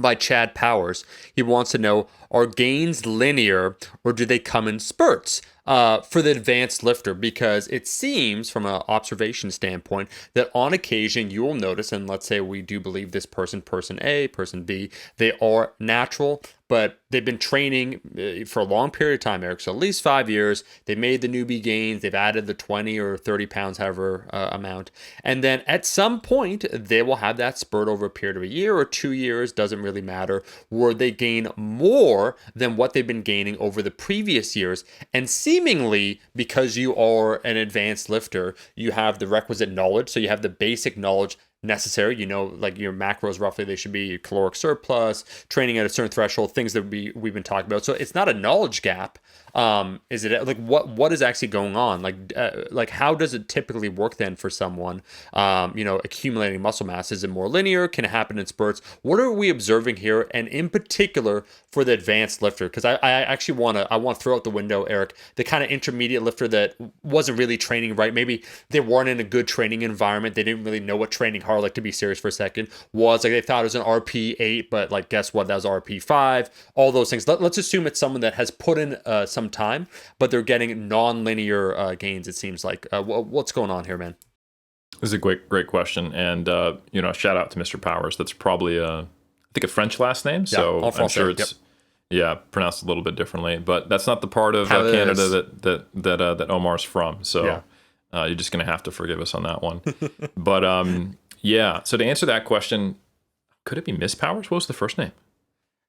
by Chad Powers. He wants to know, are gains linear or do they come in spurts for the advanced lifter? Because it seems from an observation standpoint that on occasion you will notice, and let's say we do believe this person A, person B, they are natural, but they've been training for a long period of time, Eric. So at least 5 years. They made the newbie gains. They've added the 20 or 30 pounds, however amount. And then at some point, they will have that spurt over a period of a year or 2 years. Doesn't really matter. Where they gain more than what they've been gaining over the previous years. And seemingly, because you are an advanced lifter, you have the requisite knowledge. So you have the basic knowledge necessary, like your macros, roughly they should be caloric surplus, training at a certain threshold, things that we've been talking about. So it's not a knowledge gap. Is it like what is actually going on? Like how does it typically work then for someone, accumulating muscle mass? Is it more linear? Can it happen in spurts? What are we observing here? And in particular for the advanced lifter, because I actually want to throw out the window, Eric, the kind of intermediate lifter that wasn't really training right. Maybe they weren't in a good training environment. They didn't really know what training hard, like to be serious for a second, was. Like they thought it was an RP8, but like guess what? That was RP5. All those things. Let's assume it's someone that has put in some time, but they're getting non-linear gains. It seems like. What's going on here, man? This is a great question, and shout out to Mr. Powers. That's probably I think a French last name, so I'm sure it's pronounced a little bit differently. But that's not the part of Canada that Omar's from. So you're just gonna have to forgive us on that one. But so to answer that question, could it be Miss Powers? What was the first name?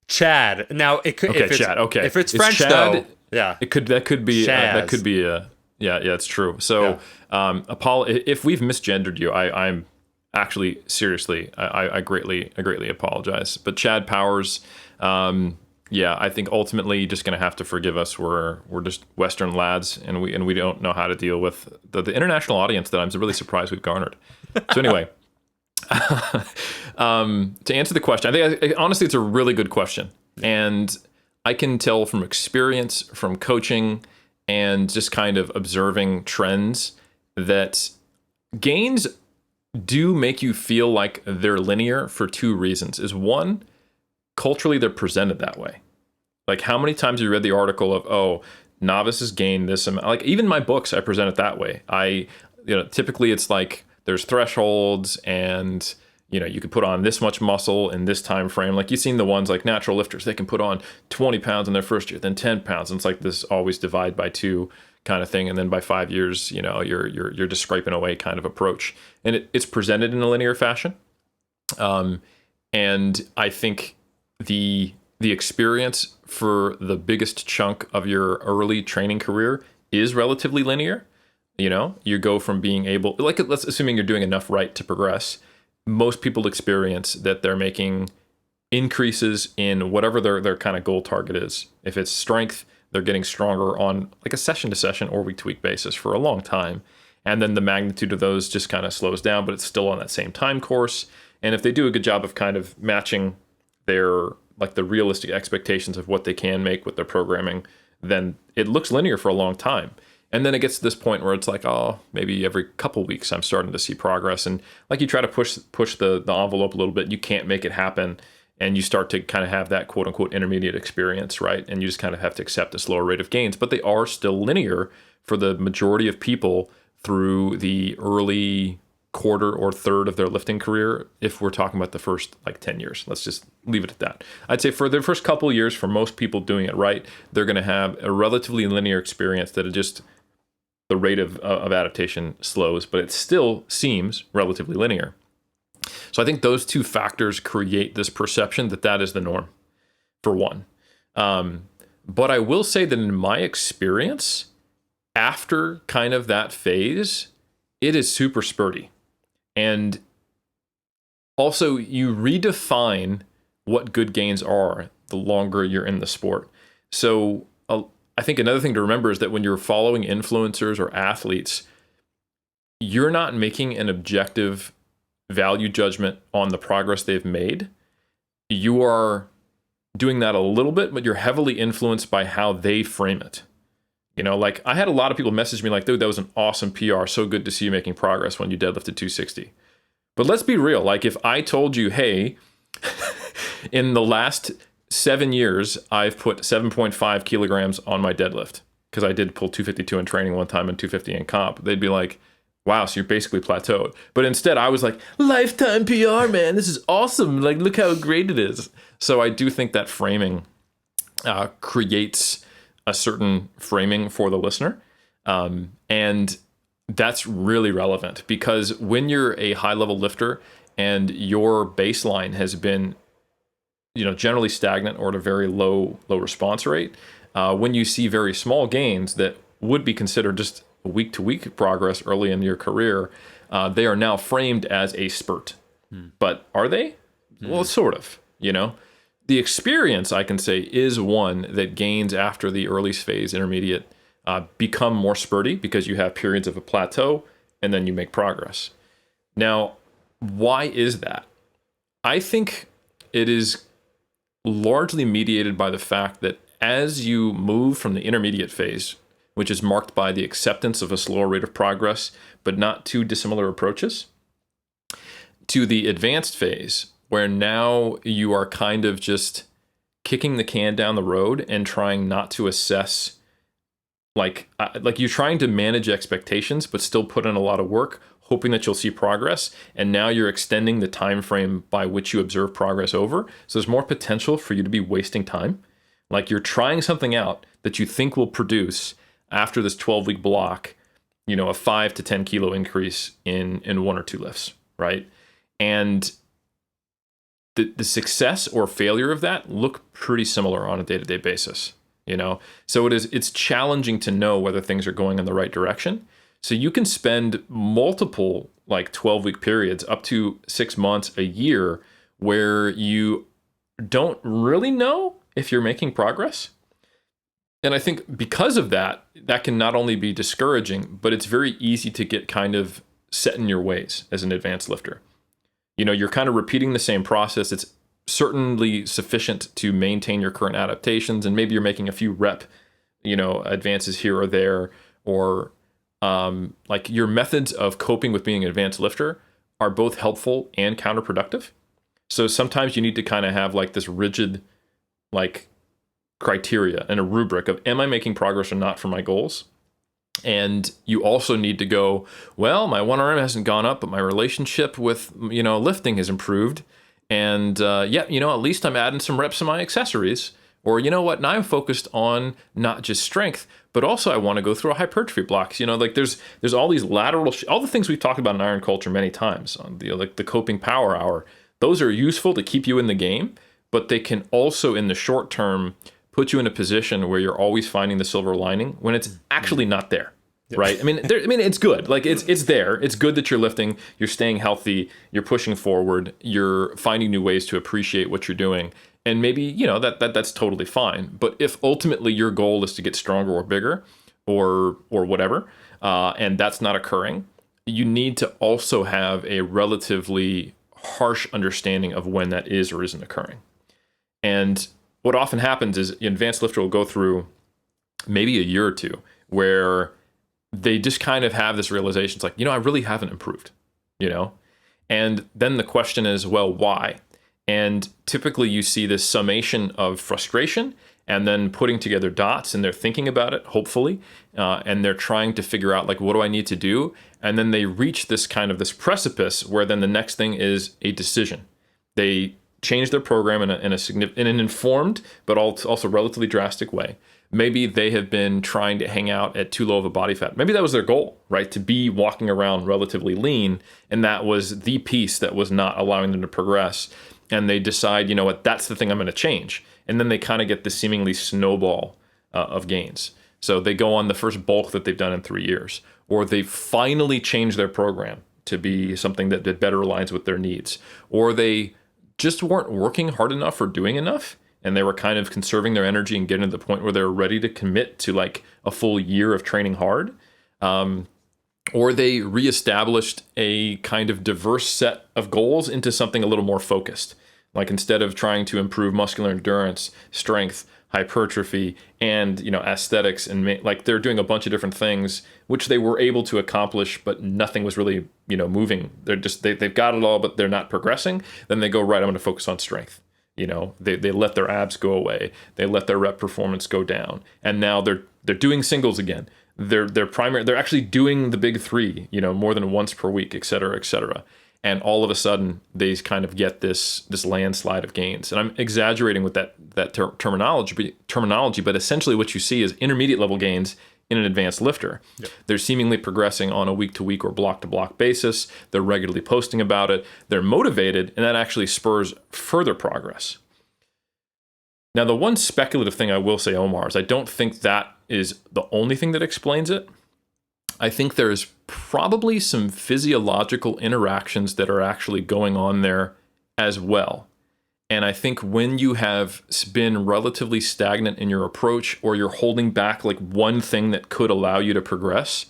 Chad. Now it could. Okay, Chad. Okay, if it's French Chad, though, yeah, it could. That could be. That could be a. Yeah, it's true. So, if we've misgendered you, I'm actually seriously, I greatly apologize. But Chad Powers, I think ultimately you're just gonna have to forgive us. We're just Western lads, and we don't know how to deal with the international audience that I'm really surprised we've garnered. So anyway. To answer the question, I think honestly it's a really good question, and I can tell from experience, from coaching, and just kind of observing trends that gains do make you feel like they're linear for two reasons. Is one, culturally they're presented that way. Like how many times have you read the article of novices gain this amount? Like even my books, I present it that way. Typically it's like there's thresholds, and you could put on this much muscle in this time frame. Like you've seen the ones like natural lifters, they can put on 20 pounds in their first year, then 10 pounds, and it's like this always divide by 2 kind of thing, and then by 5 years, you're just scraping away kind of approach, and it's presented in a linear fashion. And I think the experience for the biggest chunk of your early training career is relatively linear. You go from being able, like, let's assuming you're doing enough right to progress. Most people experience that they're making increases in whatever their kind of goal target is. If it's strength, they're getting stronger on like a session to session or week to week basis for a long time. And then the magnitude of those just kind of slows down, but it's still on that same time course. And if they do a good job of kind of matching their, like the realistic expectations of what they can make with their programming, then it looks linear for a long time. And then it gets to this point where it's like, maybe every couple weeks I'm starting to see progress. And like you try to push the envelope a little bit, you can't make it happen. And you start to kind of have that quote unquote intermediate experience, right? And you just kind of have to accept a slower rate of gains. But they are still linear for the majority of people through the early quarter or third of their lifting career, if we're talking about the first like 10 years. Let's just leave it at that. I'd say for the first couple of years, for most people doing it right, they're going to have a relatively linear experience that it just, the rate of adaptation slows, but it still seems relatively linear. So I think those two factors create this perception that is the norm, for one. But I will say that in my experience, after kind of that phase, it is super spurty. And also, you redefine what good gains are the longer you're in the sport. So I think another thing to remember is that when you're following influencers or athletes, you're not making an objective value judgment on the progress they've made. You are doing that a little bit, but you're heavily influenced by how they frame it. Like I had a lot of people message me like, dude, that was an awesome PR. So good to see you making progress when you deadlifted 260. But let's be real. Like if I told you, hey, In the last 7 years, I've put 7.5 kilograms on my deadlift because I did pull 252 in training one time and 250 in comp. They'd be like, wow, so you're basically plateaued. But instead, I was like, lifetime PR, man. This is awesome. Like, look how great it is. So I do think that framing creates a certain framing for the listener. And that's really relevant because when you're a high level lifter and your baseline has been, generally stagnant or at a very low response rate, when you see very small gains that would be considered just week to week progress early in your career, they are now framed as a spurt. But are they? Well, sort of, The experience, I can say, is one that gains after the early phase, intermediate, become more spurty because you have periods of a plateau and then you make progress. Now, why is that? I think it is largely mediated by the fact that as you move from the intermediate phase, which is marked by the acceptance of a slower rate of progress, but not too dissimilar approaches, to the advanced phase, where now you are kind of just kicking the can down the road and trying not to assess, like you're trying to manage expectations, but still put in a lot of work, hoping that you'll see progress. And now you're extending the time frame by which you observe progress over. So there's more potential for you to be wasting time. Like you're trying something out that you think will produce after this 12-week block, a 5 to 10 kilo increase in 1 or 2 lifts, right? And the success or failure of that look pretty similar on a day-to-day basis, So it's challenging to know whether things are going in the right direction. So you can spend multiple 12-week periods up to 6 months, a year, where you don't really know if you're making progress. And I think because of that can not only be discouraging, but it's very easy to get kind of set in your ways as an advanced lifter. You're kind of repeating the same process. It's certainly sufficient to maintain your current adaptations, and maybe you're making a few rep, advances here or there, or your methods of coping with being an advanced lifter are both helpful and counterproductive. So sometimes you need to kind of have this rigid, criteria and a rubric of, am I making progress or not for my goals? And you also need to go, well, my 1RM hasn't gone up, but my relationship with, lifting has improved. And at least I'm adding some reps to my accessories. Or, now I'm focused on not just strength, but also I want to go through a hypertrophy block. There's all these lateral, all the things we've talked about in iron culture many times on the coping power hour. Those are useful to keep you in the game, but they can also in the short term put you in a position where you're always finding the silver lining when it's actually not there, right? I mean, it's good. It's there. It's good that you're lifting, you're staying healthy, you're pushing forward, you're finding new ways to appreciate what you're doing. And maybe, that's totally fine. But if ultimately your goal is to get stronger or bigger or whatever, and that's not occurring, you need to also have a relatively harsh understanding of when that is or isn't occurring. And what often happens is an advanced lifter will go through maybe a year or two where they just kind of have this realization. It's I really haven't improved, And then the question is, well, why? And typically you see this summation of frustration and then putting together dots, and they're thinking about it, hopefully, and they're trying to figure out what do I need to do? And then they reach this precipice where then the next thing is a decision. They change their program in an informed but also relatively drastic way. Maybe they have been trying to hang out at too low of a body fat. Maybe that was their goal, right? To be walking around relatively lean, and that was the piece that was not allowing them to progress. And they decide, that's the thing I'm going to change. And then they kind of get this seemingly snowball of gains. So they go on the first bulk that they've done in 3 years, or they finally change their program to be something that better aligns with their needs, or they just weren't working hard enough or doing enough, and they were kind of conserving their energy and getting to the point where they're ready to commit to a full year of training hard. Or they reestablished a kind of diverse set of goals into something a little more focused. Instead of trying to improve muscular endurance, strength, hypertrophy, and aesthetics, and they're doing a bunch of different things which they were able to accomplish, but nothing was really moving. They've got it all, but they're not progressing. Then they go, right, I'm going to focus on strength. They let their abs go away. They let their rep performance go down. And now they're doing singles again. They're actually doing the big three, more than once per week, et cetera, et cetera. And all of a sudden they kind of get this landslide of gains. And I'm exaggerating with that terminology, but essentially what you see is intermediate level gains in an advanced lifter. Yep. They're seemingly progressing on a week-to-week or block-to-block basis. They're regularly posting about it. They're motivated, and that actually spurs further progress. Now, the one speculative thing I will say, Omar, is I don't think that is the only thing that explains it. I think there's probably some physiological interactions that are actually going on there as well. And I think when you have been relatively stagnant in your approach, or you're holding back like one thing that could allow you to progress,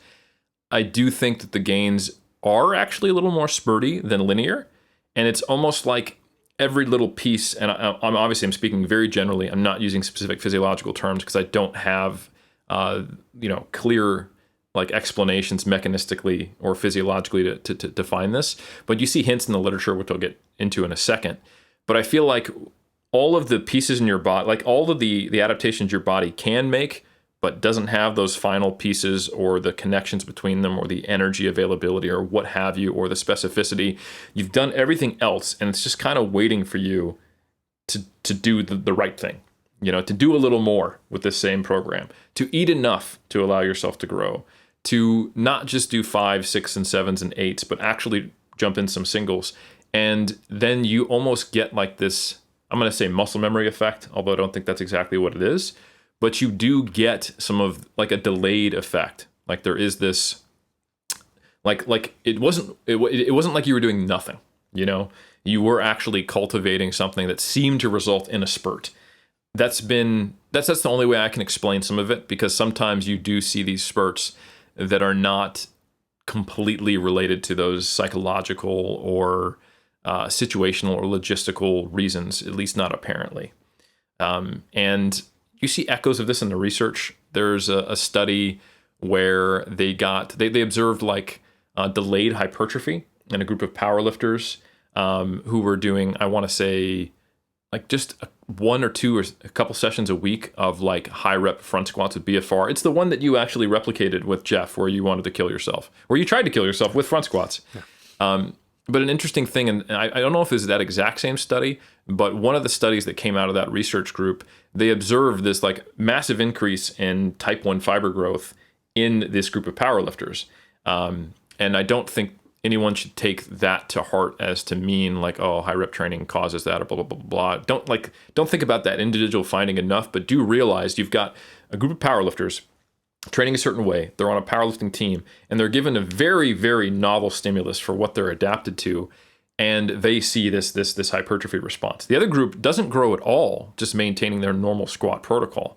I do think that the gains are actually a little more spurty than linear. And it's almost like every little piece, and I'm speaking very generally, I'm not using specific physiological terms because I don't have clear like explanations mechanistically or physiologically to define this. But you see hints in the literature, which I'll get into in a second. But I feel like all of the pieces in your body, like all of the adaptations your body can make, but doesn't have those final pieces or the connections between them or the energy availability or what have you, or the specificity. You've done everything else, and it's just kind of waiting for you to do the right thing, to do a little more with the same program, to eat enough to allow yourself to grow, to not just do 5, 6, and 7s and 8s, but actually jump in some singles. And then you almost get like this, I'm going to say muscle memory effect, although I don't think that's exactly what it is. But you do get some of like a delayed effect. Like there is this, like it wasn't like you were doing nothing, you were actually cultivating something that seemed to result in a spurt. That's the only way I can explain some of it, because sometimes you do see these spurts that are not completely related to those psychological or situational or logistical reasons, at least not apparently. And you see echoes of this in the research. There's a study where they observed like delayed hypertrophy in a group of powerlifters who were doing, I want to say, like just one or two or a couple sessions a week of like high rep front squats with BFR. It's the one that you actually replicated with Jeff, where you wanted to kill yourself, where you tried to kill yourself with front squats. Yeah. But an interesting thing, and I don't know if it's that exact same study, but one of the studies that came out of that research group, they observed this like massive increase in type 1 fiber growth in this group of powerlifters. And I don't think anyone should take that to heart as to mean like, oh, high rep training causes that or blah, blah, blah, blah. Don't think about that individual finding enough, but do realize you've got a group of powerlifters training a certain way. They're on a powerlifting team, and they're given a very, very novel stimulus for what they're adapted to, and they see this hypertrophy response. The other group doesn't grow at all, just maintaining their normal squat protocol.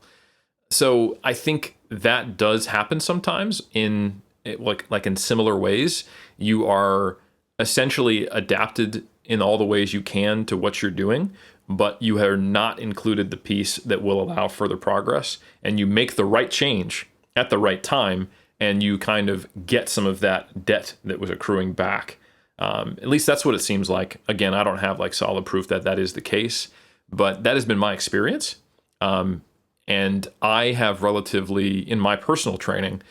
So I think that does happen sometimes in in similar ways. You are essentially adapted in all the ways you can to what you're doing, but you have not included the piece that will allow further progress, and you make the right change at the right time, and you kind of get some of that debt that was accruing back. At least that's what it seems like. Again, I don't have like solid proof that is the case, but that has been my experience. And I have in my personal training,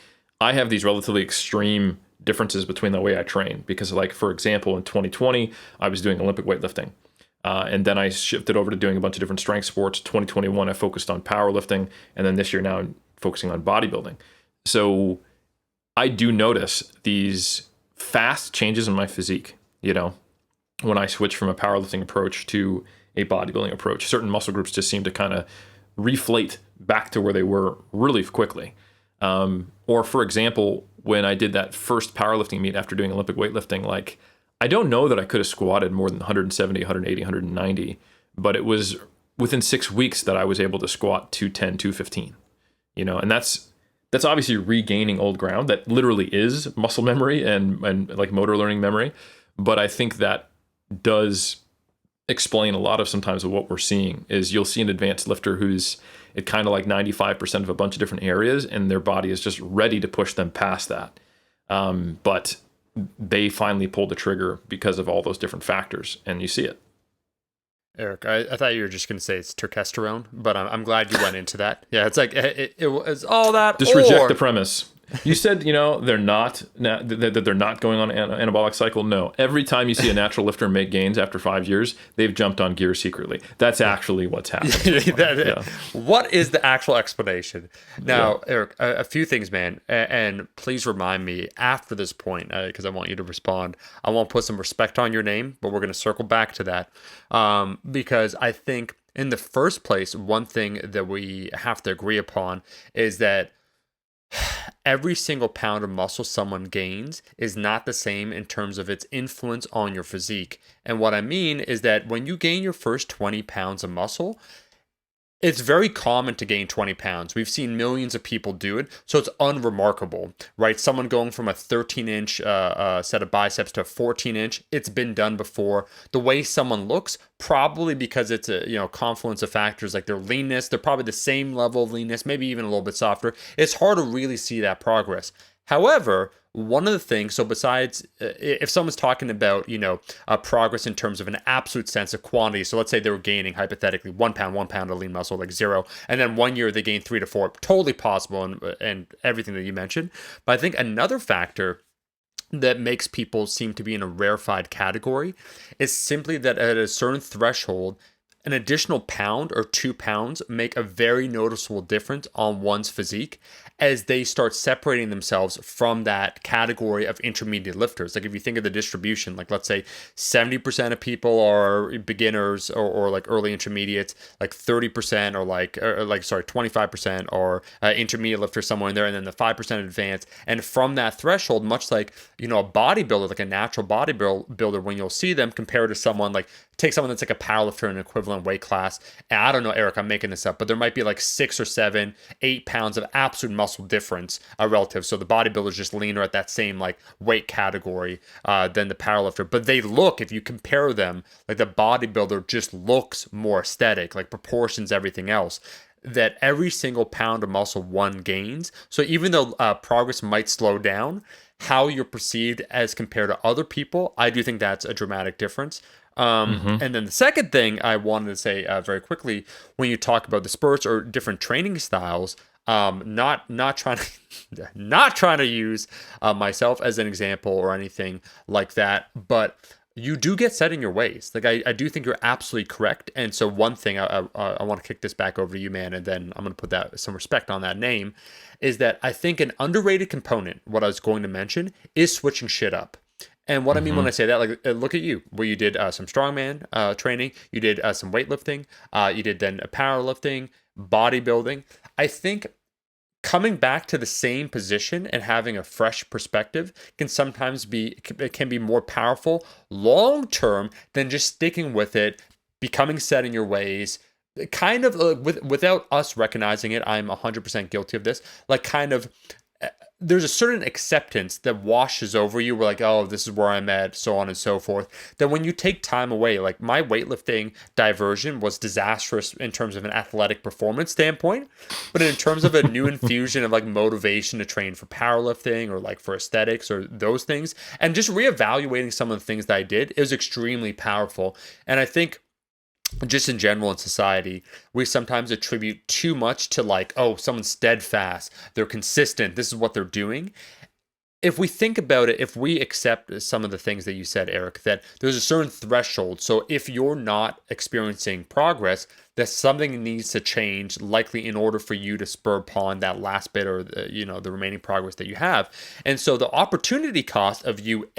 I have these relatively extreme differences between the way I train, because like, for example, in 2020, I was doing Olympic weightlifting. And then I shifted over to doing a bunch of different strength sports. 2021, I focused on powerlifting. And then this year now I'm focusing on bodybuilding. So I do notice these fast changes in my physique, when I switch from a powerlifting approach to a bodybuilding approach. Certain muscle groups just seem to kind of reflate back to where they were really quickly. Or for example, when I did that first powerlifting meet after doing Olympic weightlifting, like I don't know that I could have squatted more than 170, 180, 190, but it was within 6 weeks that I was able to squat 210, 215, and that's obviously regaining old ground. That literally is muscle memory and like motor learning memory. But I think that does explain a lot of sometimes of what we're seeing. Is you'll see an advanced lifter who's at kind of like 95% of a bunch of different areas, and their body is just ready to push them past that. But they finally pulled the trigger because of all those different factors, and you see it. Eric, I thought you were just going to say it's testosterone, but I'm glad you went into that. Yeah, it's like it was all that. Just reject the premise. You said, they're not that they're not going on an anabolic cycle. No, every time you see a natural lifter make gains after 5 years, they've jumped on gear secretly. That's actually what's happened. Yeah. What is the actual explanation? Now, Eric, a few things, man, and please remind me after this point because I want you to respond. I want to put some respect on your name, but we're going to circle back to that because I think in the first place, one thing that we have to agree upon is that every single pound of muscle someone gains is not the same in terms of its influence on your physique. And what I mean is that when you gain your first 20 pounds of muscle, it's very common to gain 20 pounds. We've seen millions of people do it, so it's unremarkable, right? Someone going from a 13-inch set of biceps to a 14-inch, it's been done before. The way someone looks, probably because it's a confluence of factors like their leanness, they're probably the same level of leanness, maybe even a little bit softer. It's hard to really see that progress. However, one of the things, so besides, if someone's talking about, progress in terms of an absolute sense of quantity, so let's say they were gaining, hypothetically, 1 pound of lean muscle, like 0, and then 1 year they gained 3 to 4, totally possible, and everything that you mentioned. But I think another factor that makes people seem to be in a rarefied category is simply that at a certain threshold, an additional pound or 2 pounds make a very noticeable difference on one's physique as they start separating themselves from that category of intermediate lifters. Like if you think of the distribution, like let's say 70% of people are beginners or like early intermediates, like 30% or 25% are intermediate lifters somewhere in there, and then the 5% advanced. And from that threshold, much like, a bodybuilder, like a natural bodybuilder, when you'll see them compared to someone like, take someone that's like a powerlifter in an equivalent weight class. And I don't know, Eric, I'm making this up, but there might be like 6 or 7, 8 pounds of absolute muscle difference relative. So the bodybuilder is just leaner at that same like weight category than the powerlifter. But they look, if you compare them, like the bodybuilder just looks more aesthetic, like proportions, everything else. That every single pound of muscle one gains. So even though progress might slow down, how you're perceived as compared to other people, I do think that's a dramatic difference. And then the second thing I wanted to say very quickly, when you talk about the spurts or different training styles, not trying to use myself as an example or anything like that, but you do get set in your ways. Like I do think you're absolutely correct. And so one thing I want to kick this back over to you, man, and then I'm going to put some respect on that name, is that I think an underrated component, what I was going to mention, is switching shit up. And what I mean when I say that, like, look at you, where you did some strongman training, you did some weightlifting, you did then powerlifting, bodybuilding. I think coming back to the same position and having a fresh perspective can sometimes be more powerful long term than just sticking with it, becoming set in your ways. Kind of without us recognizing it, I'm 100% guilty of this. Like kind of. There's a certain acceptance that washes over you. We're like, oh, this is where I'm at, so on and so forth. That when you take time away, like my weightlifting diversion was disastrous in terms of an athletic performance standpoint, but in terms of a new infusion of like motivation to train for powerlifting or like for aesthetics or those things, and just reevaluating some of the things that I did, it was extremely powerful. And I think just in general in society, we sometimes attribute too much to like, oh, someone's steadfast, they're consistent, this is what they're doing. If we think about it, if we accept some of the things that you said, Eric, that there's a certain threshold. So if you're not experiencing progress, that something needs to change, likely in order for you to spur upon that last bit or the remaining progress that you have. And so the opportunity cost of you,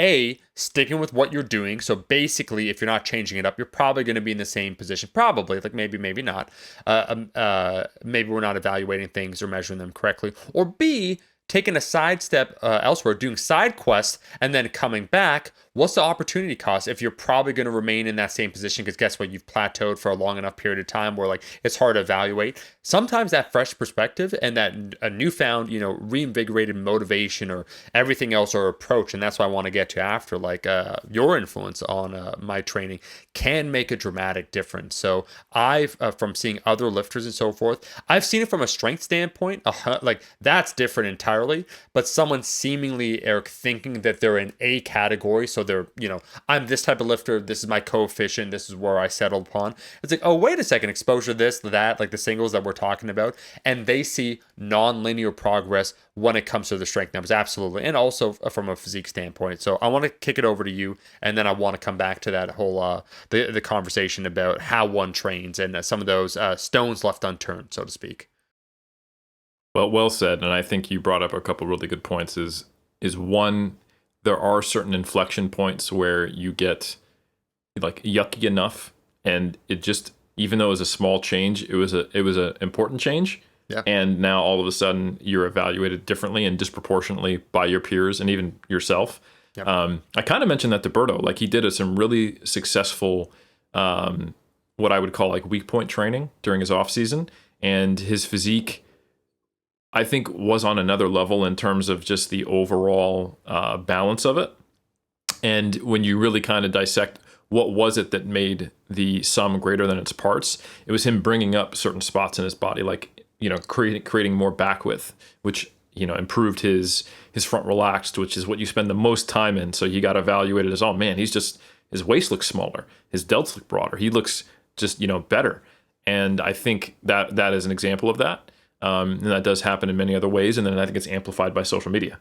sticking with what you're doing. So basically, if you're not changing it up, you're probably going to be in the same position. Probably, like maybe not. Maybe we're not evaluating things or measuring them correctly. Or B, taking a sidestep elsewhere, doing side quests, and then coming back, what's the opportunity cost if you're probably going to remain in that same position? Because guess what? You've plateaued for a long enough period of time where like it's hard to evaluate. Sometimes that fresh perspective and that a newfound, reinvigorated motivation or everything else or approach, and that's what I want to get to after, like your influence on my training can make a dramatic difference. So I've, from seeing other lifters and so forth, I've seen it from a strength standpoint, like that's different entirely. necessarily, but someone seemingly, Eric, thinking that they're in a category. So they're, I'm this type of lifter. This is my coefficient. This is where I settled upon. It's like, oh, wait a second, exposure this, that, like the singles that we're talking about. And they see non-linear progress when it comes to the strength numbers. Absolutely. And also from a physique standpoint. So I want to kick it over to you. And then I want to come back to that whole, the conversation about how one trains and some of those stones left unturned, so to speak. Well said. And I think you brought up a couple really good points. Is one, there are certain inflection points where you get like yucky enough, and it just, even though it was a small change, it was a important change. Yeah. And now all of a sudden you're evaluated differently and disproportionately by your peers and even yourself. Yep. I kind of mentioned that to Berto. Like, he did some really successful, what I would call like weak point training during his off season, and his physique, I think, was on another level in terms of just the overall balance of it. And when you really kind of dissect what was it that made the sum greater than its parts, it was him bringing up certain spots in his body, like, creating more back width, which, improved his front relaxed, which is what you spend the most time in. So you got evaluated as, oh man, his waist looks smaller, his delts look broader, he looks just, better. And I think that is an example of that. And that does happen in many other ways. And then I think it's amplified by social media,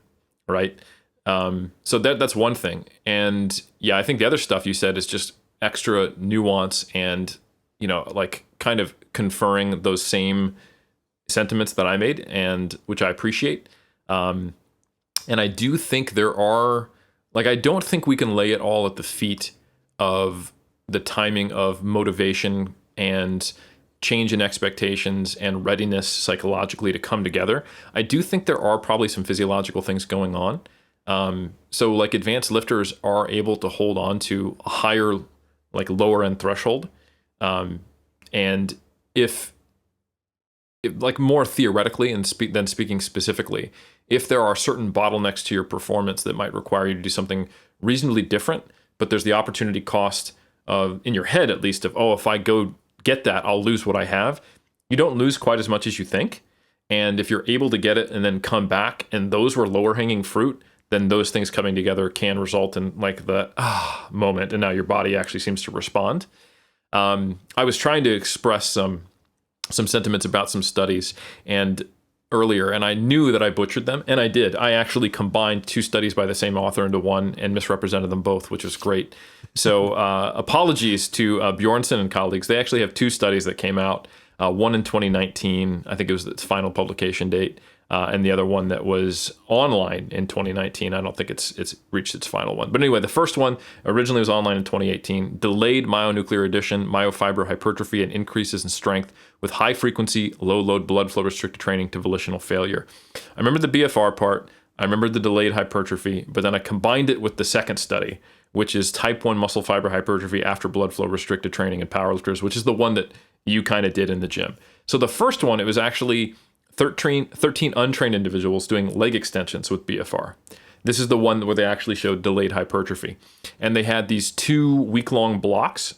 right? So that's one thing. And yeah, I think the other stuff you said is just extra nuance and, like kind of conferring those same sentiments that I made, and which I appreciate. And I do think there are, like, I don't think we can lay it all at the feet of the timing of motivation and change in expectations and readiness psychologically to come together. I do think there are probably some physiological things going on. So like advanced lifters are able to hold on to a higher, like lower end threshold. And if like more theoretically and than speaking specifically, if there are certain bottlenecks to your performance that might require you to do something reasonably different, but there's the opportunity cost of, in your head at least, of, oh, if I go get that, I'll lose what I have. You don't lose quite as much as you think. And if you're able to get it and then come back, and those were lower hanging fruit, then those things coming together can result in like the moment. And now your body actually seems to respond. I was trying to express some sentiments about some studies earlier, and I knew that I butchered them, and I did. I actually combined two studies by the same author into one and misrepresented them both, which was great. So apologies to Bjornson and colleagues. They actually have two studies that came out, one in 2019, I think it was its final publication date, and the other one that was online in 2019. I don't think it's reached its final one. But anyway, the first one originally was online in 2018. Delayed myonuclear addition, myofiber hypertrophy, and increases in strength with high frequency, low load blood flow restricted training to volitional failure. I remember the BFR part. I remember the delayed hypertrophy, but then I combined it with the second study, which is type 1 muscle fiber hypertrophy after blood flow restricted training in powerlifters, which is the one that you kind of did in the gym. So the first one, it was actually 13 untrained individuals doing leg extensions with BFR. This is the one where they actually showed delayed hypertrophy. And they had these 2 week-long blocks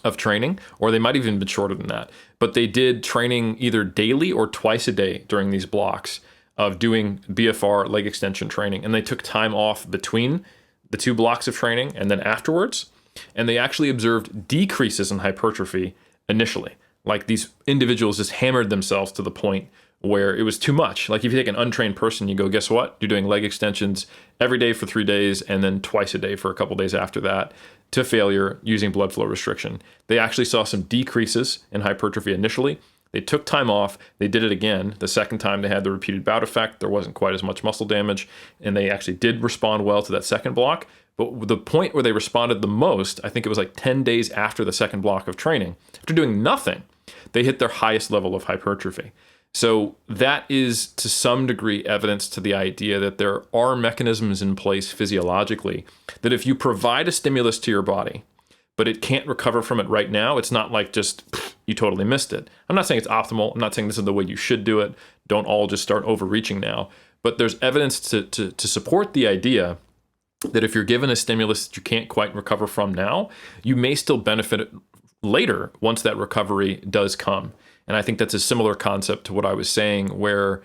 of training, or they might even been shorter than that. But they did training either daily or twice a day during these blocks of doing BFR leg extension training. And they took time off between the 2 blocks of training and then afterwards. And they actually observed decreases in hypertrophy initially. Like these individuals just hammered themselves to the point where it was too much. Like if you take an untrained person, you go, guess what? You're doing leg extensions every day for 3 days and then twice a day for a couple days after that to failure using blood flow restriction. They actually saw some decreases in hypertrophy initially. They took time off. They did it again. The second time they had the repeated bout effect. There wasn't quite as much muscle damage, and they actually did respond well to that second block. But the point where they responded the most, I think it was like 10 days after the second block of training, after doing nothing, they hit their highest level of hypertrophy. So that is to some degree evidence to the idea that there are mechanisms in place physiologically that if you provide a stimulus to your body, but it can't recover from it right now, it's not like just you totally missed it. I'm not saying it's optimal. I'm not saying this is the way you should do it. Don't all just start overreaching now. But there's evidence to support the idea that if you're given a stimulus that you can't quite recover from now, you may still benefit later once that recovery does come. And I think that's a similar concept to what I was saying, where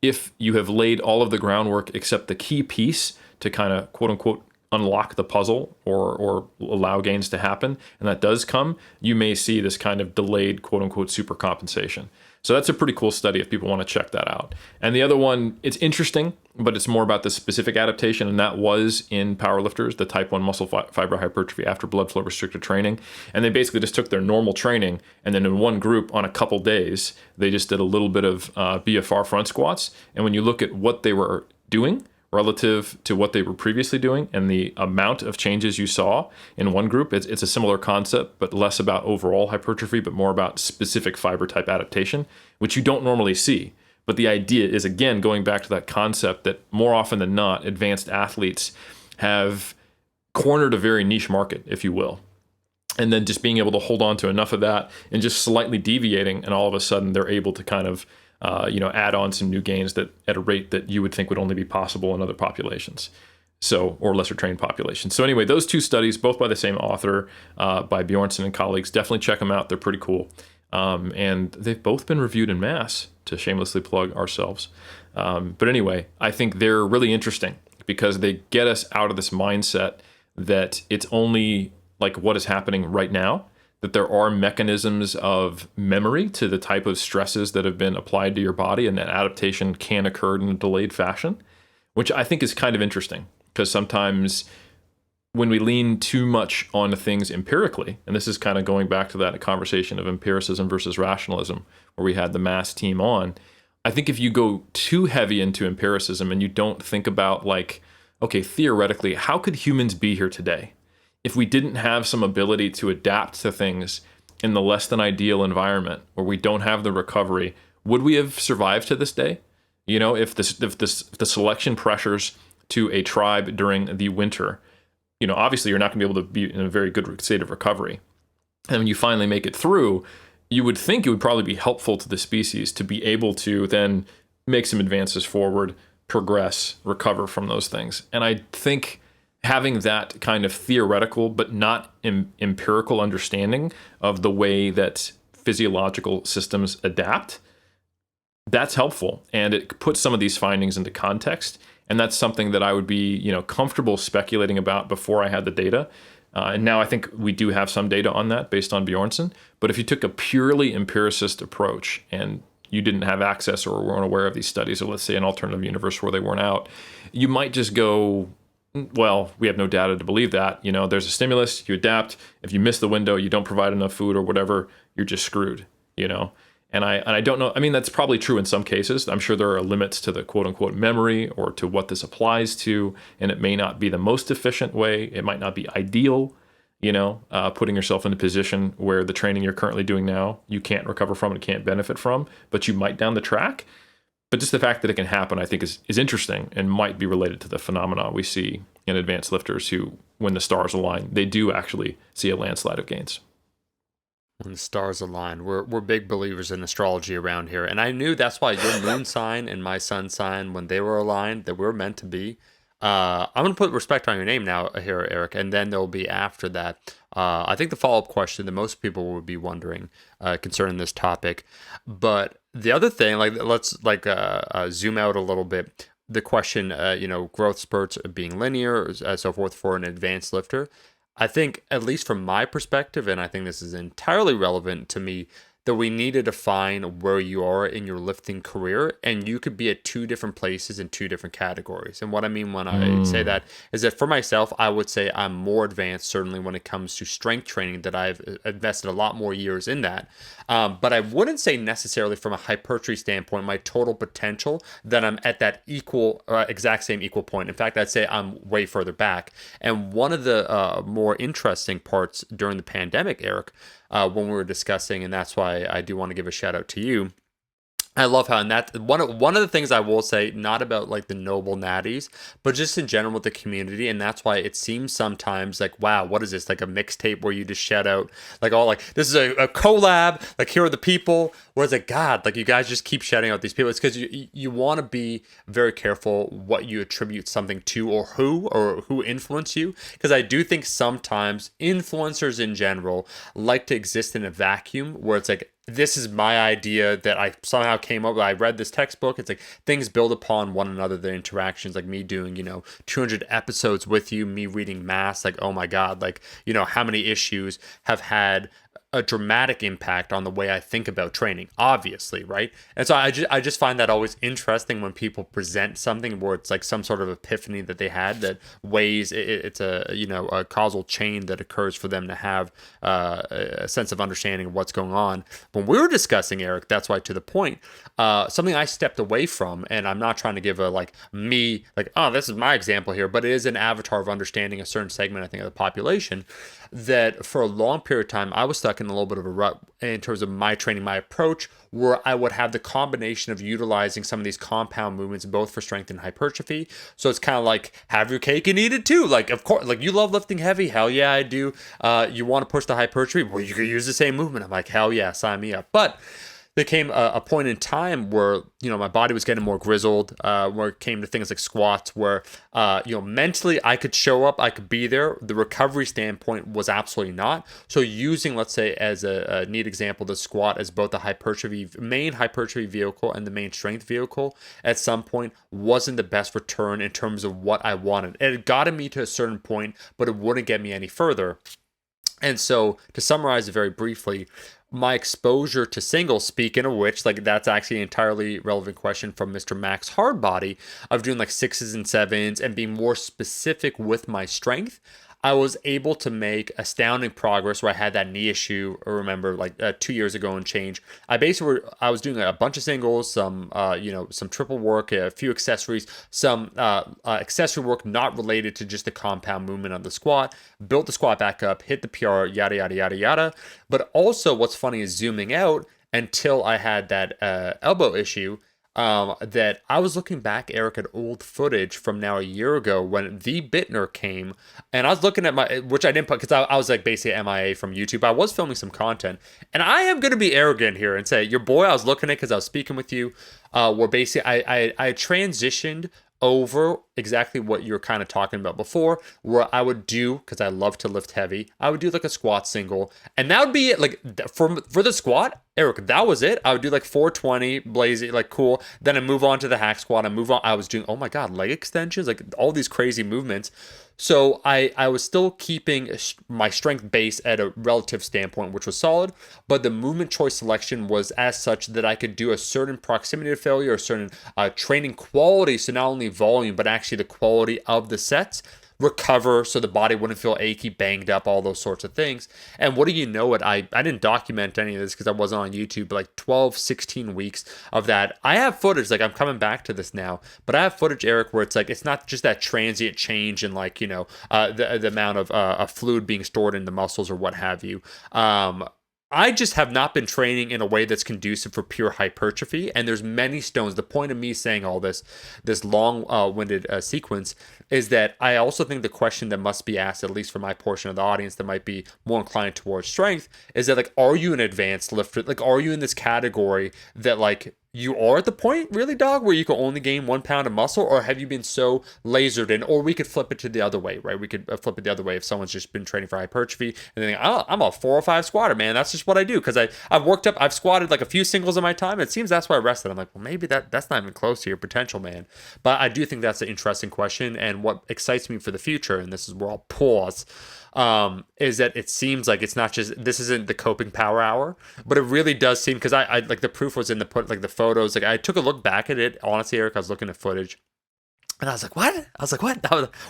if you have laid all of the groundwork except the key piece to kind of quote unquote unlock the puzzle or allow gains to happen, and that does come, you may see this kind of delayed quote unquote super compensation. So that's a pretty cool study if people want to check that out. And the other one, it's interesting, but it's more about the specific adaptation, and that was in powerlifters, the type 1 muscle fiber hypertrophy after blood flow restricted training. And they basically just took their normal training, and then in one group on a couple days, they just did a little bit of BFR front squats. And when you look at what they were doing relative to what they were previously doing and the amount of changes you saw in one group, it's a similar concept, but less about overall hypertrophy, but more about specific fiber type adaptation, which you don't normally see. But the idea is, again, going back to that concept that more often than not, advanced athletes have cornered a very niche market, if you will. And then just being able to hold on to enough of that and just slightly deviating, and all of a sudden they're able to kind of add on some new gains that at a rate that you would think would only be possible in other populations, or lesser trained populations. So anyway, those two studies, both by the same author, by Bjornson and colleagues, definitely check them out. They're pretty cool. And they've both been reviewed in mass, to shamelessly plug ourselves. But anyway, I think they're really interesting because they get us out of this mindset that it's only like what is happening right now, that there are mechanisms of memory to the type of stresses that have been applied to your body, and that adaptation can occur in a delayed fashion, which I think is kind of interesting, because sometimes when we lean too much on things empirically, and this is kind of going back to that conversation of empiricism versus rationalism, where we had the mass team on, I think if you go too heavy into empiricism and you don't think about like, okay, theoretically, how could humans be here today if we didn't have some ability to adapt to things in the less than ideal environment where we don't have the recovery? Would we have survived to this day? You know, if the selection pressures to a tribe during the winter, you know, obviously you're not going to be able to be in a very good state of recovery. And when you finally make it through, you would think it would probably be helpful to the species to be able to then make some advances forward, progress, recover from those things. And I think having that kind of theoretical but not empirical understanding of the way that physiological systems adapt, that's helpful, and it puts some of these findings into context. And that's something that I would be, you know, comfortable speculating about before I had the data. And now I think we do have some data on that based on Bjornson. But if you took a purely empiricist approach and you didn't have access or weren't aware of these studies, or let's say an alternative universe where they weren't out, you might just go, well, we have no data to believe that. You know, there's a stimulus, you adapt. If you miss the window, you don't provide enough food or whatever, you're just screwed, you know? And I don't know. I mean, that's probably true in some cases. I'm sure there are limits to the quote unquote memory or to what this applies to. And it may not be the most efficient way. It might not be ideal, you know, putting yourself in a position where the training you're currently doing now, you can't recover from and can't benefit from, but you might down the track. But just the fact that it can happen, I think, is interesting and might be related to the phenomena we see in advanced lifters who, when the stars align, they do actually see a landslide of gains. When the stars align, we're big believers in astrology around here, and I knew that's why your moon sign and my sun sign, when they were aligned, that we're meant to be. I'm gonna put respect on your name now here, Eric, and then there'll be after that. I think the follow-up question that most people would be wondering concerning this topic, but the other thing, like let's zoom out a little bit. The question, growth spurts being linear, so forth for an advanced lifter. I think, at least from my perspective, and I think this is entirely relevant to me, that we need to define where you are in your lifting career, and you could be at two different places in two different categories. And what I mean when I say that is that for myself, I would say I'm more advanced, certainly when it comes to strength training, that I've invested a lot more years in that. But I wouldn't say necessarily from a hypertrophy standpoint, my total potential, that I'm at that exact same equal point. In fact, I'd say I'm way further back. And one of the more interesting parts during the pandemic, Eric, when we were discussing, and that's why I do want to give a shout out to you. I love how, and that one of the things I will say, not about like the noble natties, but just in general with the community, and that's why it seems sometimes like, wow, what is this, like a mixtape where you just shout out like all like this is a collab, like here are the people, whereas like God, like you guys just keep shouting out these people. It's because you want to be very careful what you attribute something to, or who influence you, because I do think sometimes influencers in general like to exist in a vacuum where it's like this is my idea that I somehow came up with. I read this textbook. It's like things build upon one another, the interactions, like me doing, 200 episodes with you, me reading mass, like, oh my God, like, how many issues have had a dramatic impact on the way I think about training, obviously, right? And so I just find that always interesting when people present something where it's like some sort of epiphany that they had that weighs it's a causal chain that occurs for them to have a sense of understanding of what's going on. When we were discussing, Eric, that's why, to the point, something I stepped away from, and I'm not trying to give this is my example here, but it is an avatar of understanding a certain segment, I think, of the population, that for a long period of time I was stuck in a little bit of a rut in terms of my training, my approach, where I would have the combination of utilizing some of these compound movements both for strength and hypertrophy. So it's kind of like, have your cake and eat it too. Like, of course, like, you love lifting heavy. Hell yeah, I do. You want to push the hypertrophy? Well, you could use the same movement. I'm like, hell yeah, sign me up. But there came a point in time where, my body was getting more grizzled, where it came to things like squats, where, mentally I could show up, I could be there. The recovery standpoint was absolutely not. So using, let's say, as a neat example, the squat as both the main hypertrophy vehicle and the main strength vehicle at some point wasn't the best return in terms of what I wanted. It had gotten me to a certain point, but it wouldn't get me any further. And so, to summarize it very briefly, my exposure to singles, speaking of which, like, that's actually an entirely relevant question from Mr. Max Hardbody, of doing like 6s and 7s and being more specific with my strength, I was able to make astounding progress where I had that knee issue, I remember, like 2 years ago and change. I was doing a bunch of singles, some triple work, a few accessories, some accessory work not related to just the compound movement of the squat, built the squat back up, hit the PR, yada, yada, yada, yada. But also what's funny is zooming out until I had that elbow issue, that I was looking back, Eric, at old footage from now a year ago when the Bittner came, and I was looking at which I didn't put because I was like basically MIA from YouTube. I was filming some content, and I am going to be arrogant here and say, your boy, I was looking at because I was speaking with you, where basically I transitioned over exactly what you're kind of talking about before, where I would do, because I love to lift heavy, I would do like a squat single, and that would be it. Like, for the squat, Eric, that was it. I would do like 420, blazy, like, cool. Then I move on to the hack squat. I was doing, oh my God, leg extensions, like all these crazy movements. So I was still keeping my strength base at a relative standpoint, which was solid, but the movement choice selection was as such that I could do a certain proximity to failure, a certain training quality, so not only volume, but actually the quality of the sets, recover so the body wouldn't feel achy, banged up, all those sorts of things. And what do you know it, I didn't document any of this because I wasn't on YouTube, but like 12, 16 weeks of that. I have footage, like, I'm coming back to this now, but I have footage, Eric, where it's like, it's not just that transient change in, like, the amount of fluid being stored in the muscles or what have you. I just have not been training in a way that's conducive for pure hypertrophy, and there's many stones. The point of me saying all this long-winded sequence is that I also think the question that must be asked, at least for my portion of the audience that might be more inclined towards strength, is that, like, are you an advanced lifter? Like, are you in this category that, like, you are at the point, really, dog, where you can only gain 1 pound of muscle, or have you been so lasered in? Or we could flip it to the other way, right? We could flip it the other way if someone's just been training for hypertrophy and they think, oh, I'm a 4 or 5 squatter, man. That's just what I do because I've squatted like a few singles in my time. It seems that's why I rested. I'm like, well, maybe that's not even close to your potential, man. But I do think that's an interesting question, and what excites me for the future, and this is where I'll pause, is that it seems like it's not just, this isn't the coping power hour, but it really does seem, because I like, the proof was in the photos. Like, I took a look back at it, honestly, Eric. I was looking at footage and I was like, what?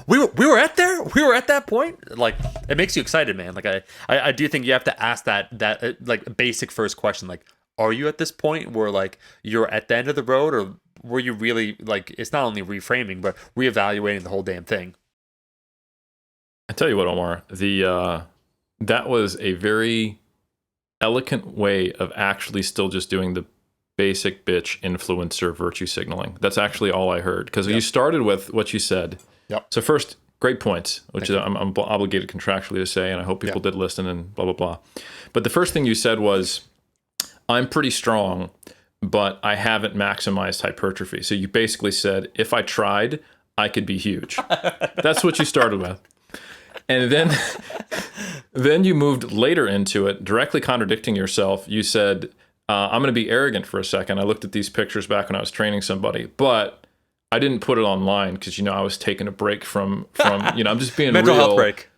We were at that point. Like, it makes you excited, man. Like, I do think you have to ask that like basic first question, like, are you at this point where, like, you're at the end of the road, or were you really, like, it's not only reframing but reevaluating the whole damn thing? I tell you what, Omar, that was a very elegant way of actually still just doing the basic bitch influencer virtue signaling. That's actually all I heard, because you started with what you said. Yep. So first, great points, which I'm obligated contractually to say, and I hope people did listen and blah, blah, blah. But the first thing you said was, I'm pretty strong, but I haven't maximized hypertrophy. So you basically said, if I tried, I could be huge. That's what you started with. And then you moved later into it, directly contradicting yourself. You said I'm going to be arrogant for a second. I looked at these pictures back when I was training somebody, but I didn't put it online because, I was taking a break from I'm just being Mental real. health break.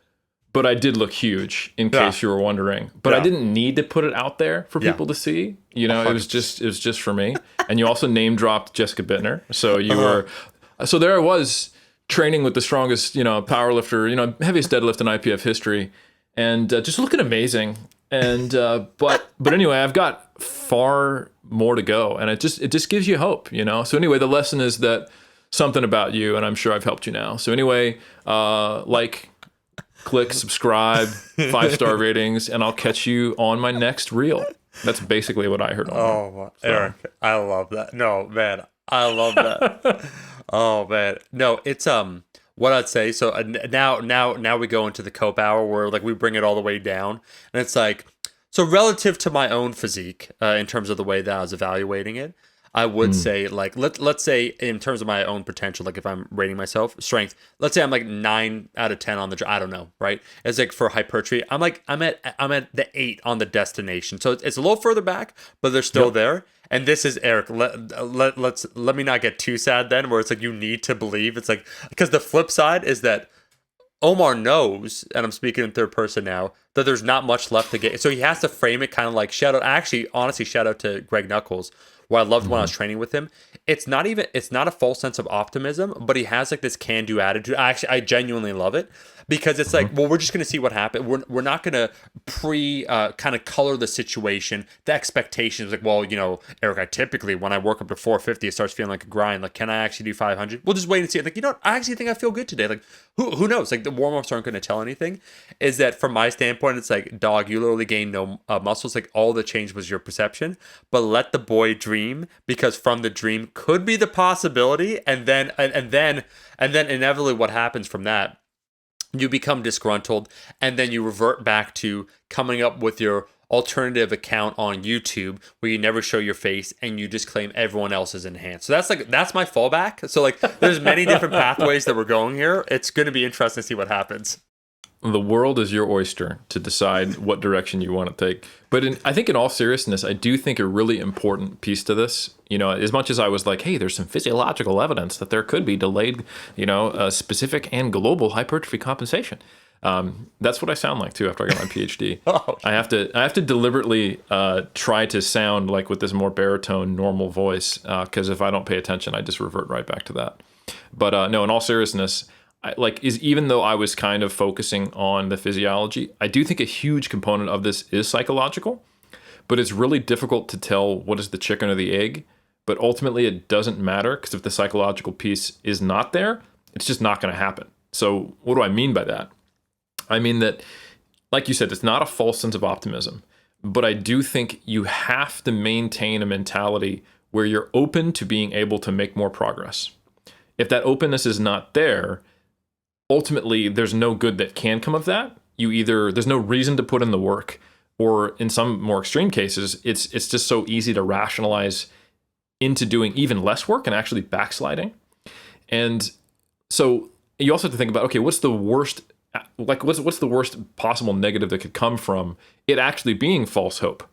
But I did look huge, in case you were wondering. But I didn't need to put it out there for people to see. It was just for me. And you also name dropped Jessica Bittner, so you were. So there I was training with the strongest, power lifter, heaviest deadlift in IPF history, and just looking amazing. And but anyway, I've got far more to go, and it just gives you hope, So anyway, the lesson is that something about you, and I'm sure I've helped you now. So anyway, click subscribe, 5-star ratings, and I'll catch you on my next reel. That's basically what I heard. Eric, I love that. No, man, I love that. Oh man, no, it's what I'd say. So now we go into the cope hour where like we bring it all the way down, and it's like so relative to my own physique in terms of the way that I was evaluating it. I would say like let's say in terms of my own potential, like if I'm rating myself strength, let's say I'm like 9 out of 10 on the I don't know, right? It's like for hypertrophy, I'm at the 8 on the destination, so it's a little further back, but they're still there. And this is Eric. Let me not get too sad then, where it's like you need to believe. It's like because the flip side is that Omar knows, and I'm speaking in third person now, that there's not much left to get. So he has to frame it kind of like honestly, shout out to Greg Knuckles, who I loved when I was training with him. It's not a false sense of optimism, but he has like this can-do attitude. I genuinely love it because it's like, well, we're just going to see what happens. We're not going to kind of color the situation, the expectations. Like, well, Eric, I typically, when I work up to 450, it starts feeling like a grind. Like, can I actually do 500? We'll just wait and see. Like, I actually think I feel good today. Like, who knows? Like, the warm-ups aren't going to tell anything. Is that from my standpoint, it's like, dog, you literally gained no muscles. Like, all the change was your perception. But let the boy dream, because from the dream could be the possibility, and then inevitably what happens from that, you become disgruntled, and then you revert back to coming up with your alternative account on YouTube where you never show your face and you just claim everyone else is enhanced. So that's my fallback. So like there's many different pathways that we're going here. It's going to be interesting to see what happens. The world is your oyster to decide what direction you want to take. But I think in all seriousness, I do think a really important piece to this, as much as I was like, hey, there's some physiological evidence that there could be delayed, specific and global hypertrophy compensation. That's what I sound like too after I got my PhD. I have to deliberately try to sound like with this more baritone normal voice, because if I don't pay attention, I just revert right back to that. But no, in all seriousness, even though I was kind of focusing on the physiology, I do think a huge component of this is psychological, but it's really difficult to tell what is the chicken or the egg. But ultimately, it doesn't matter, because if the psychological piece is not there, it's just not going to happen. So what do I mean by that? I mean that, like you said, it's not a false sense of optimism, but I do think you have to maintain a mentality where you're open to being able to make more progress. If that openness is not there, ultimately, there's no good that can come of that. There's no reason to put in the work, or in some more extreme cases, it's just so easy to rationalize into doing even less work and actually backsliding. And so you also have to think about, okay, what's the worst possible negative that could come from it actually being false hope,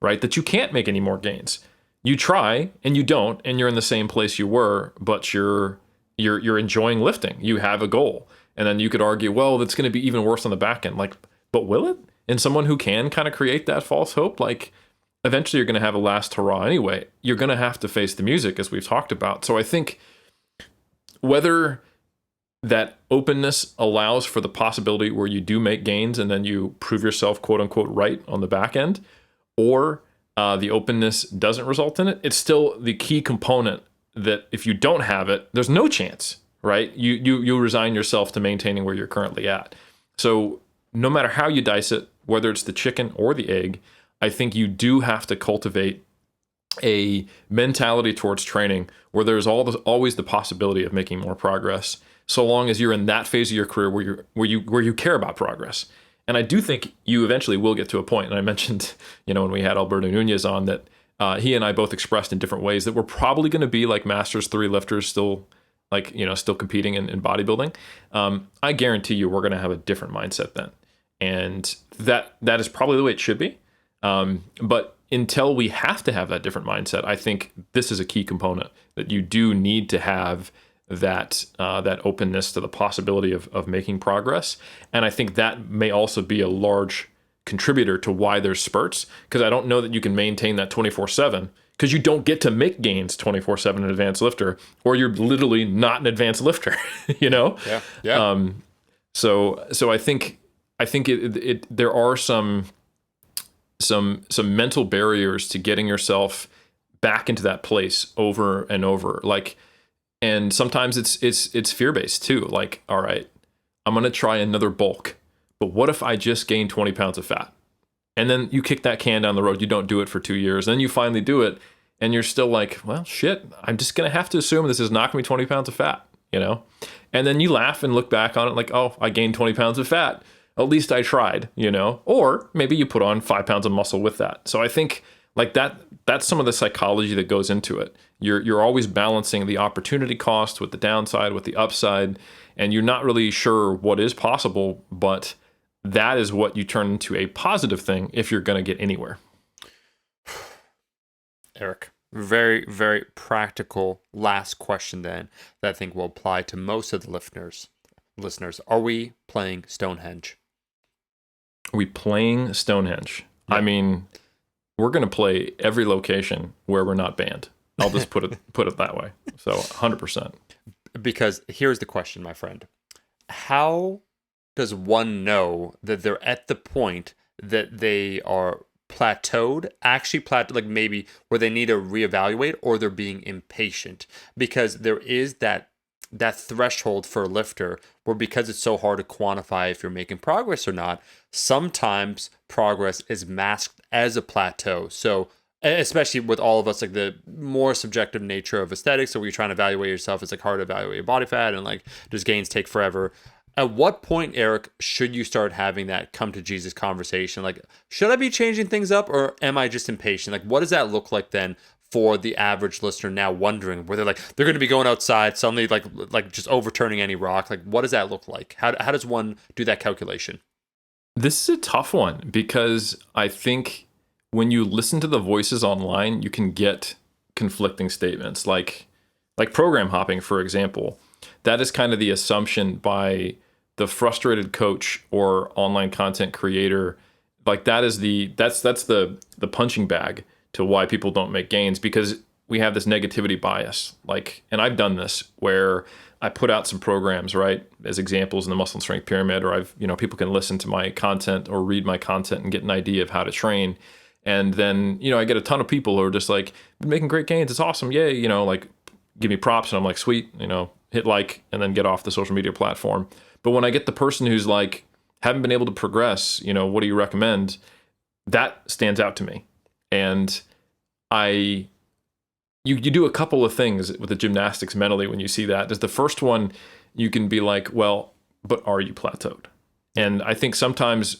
right? That you can't make any more gains. You try and you don't, and you're in the same place you were, but you're enjoying lifting. You have a goal. And then you could argue, well, that's going to be even worse on the back end. Like, but will it? And someone who can kind of create that false hope, like eventually you're going to have a last hurrah anyway. You're going to have to face the music, as we've talked about. So I think whether that openness allows for the possibility where you do make gains and then you prove yourself, quote unquote, right on the back end, or the openness doesn't result in it, it's still the key component that if you don't have it, there's no chance. Right? You resign yourself to maintaining where you're currently at. So no matter how you dice it, whether it's the chicken or the egg, I think you do have to cultivate a mentality towards training where there's always the possibility of making more progress, so long as you're in that phase of your career where you care about progress. And I do think you eventually will get to a point, and I mentioned, when we had Alberto Nunez on, that he and I both expressed in different ways that we're probably going to be like Masters 3 lifters still, still competing in bodybuilding. I guarantee you we're going to have a different mindset then. And that is probably the way it should be. But until we have to have that different mindset, I think this is a key component, that you do need to have that that openness to the possibility of making progress. And I think that may also be a large contributor to why there's spurts, because I don't know that you can maintain that 24/7, because you don't get to make gains 24/7 in advanced lifter, or you're literally not an advanced lifter, you know? Yeah. So I think there are some mental barriers to getting yourself back into that place over and over. Like, and sometimes it's fear-based too. Like, all right, I'm going to try another bulk, but what if I just gain 20 pounds of fat? And then you kick that can down the road. You don't do it for 2 years. Then you finally do it, and you're still like, well, shit, I'm just going to have to assume this is not going to be 20 pounds of fat, you know? And then you laugh and look back on it like, oh, I gained 20 pounds of fat. At least I tried, you know? Or maybe you put on 5 pounds of muscle with that. So I think like that's some of the psychology that goes into it. You're always balancing the opportunity cost with the downside, with the upside, and you're not really sure what is possible, but that is what you turn into a positive thing if you're going to get anywhere. Eric, very, very practical last question then that I think will apply to most of the listeners. Are we playing Stonehenge? Are we playing Stonehenge? Yeah. I mean, we're going to play every location where we're not banned. I'll just put it that way. So 100%. Because here's the question, my friend. How does one know that they're at the point that they are plateaued, like maybe where they need to reevaluate, or they're being impatient? Because there is that threshold for a lifter where, because it's so hard to quantify if you're making progress or not, sometimes progress is masked as a plateau. So especially with all of us, like the more subjective nature of aesthetics, so when you're trying to evaluate yourself, it's like hard to evaluate your body fat, and like does gains take forever. At what point, Eric, should you start having that come to Jesus conversation? Like, should I be changing things up, or am I just impatient? Like, what does that look like then for the average listener now wondering whether they're going to be going outside suddenly, like just overturning any rock? Like, what does that look like? How does one do that calculation? This is a tough one, because I think when you listen to the voices online, you can get conflicting statements, like program hopping, for example. That is kind of the assumption by the frustrated coach or online content creator. Like that's the punching bag to why people don't make gains, because we have this negativity bias. Like, and I've done this where I put out some programs, right, as examples in the Muscle and Strength Pyramid, or people can listen to my content or read my content and get an idea of how to train. And then, I get a ton of people who are just like, been making great gains. It's awesome. Yay. Like, give me props. And I'm like, sweet, hit like, and then get off the social media platform. But when I get the person who's like, haven't been able to progress, what do you recommend? That stands out to me. And you do a couple of things with the gymnastics mentally when you see that. There's the first one, you can be like, well, but are you plateaued? And I think sometimes,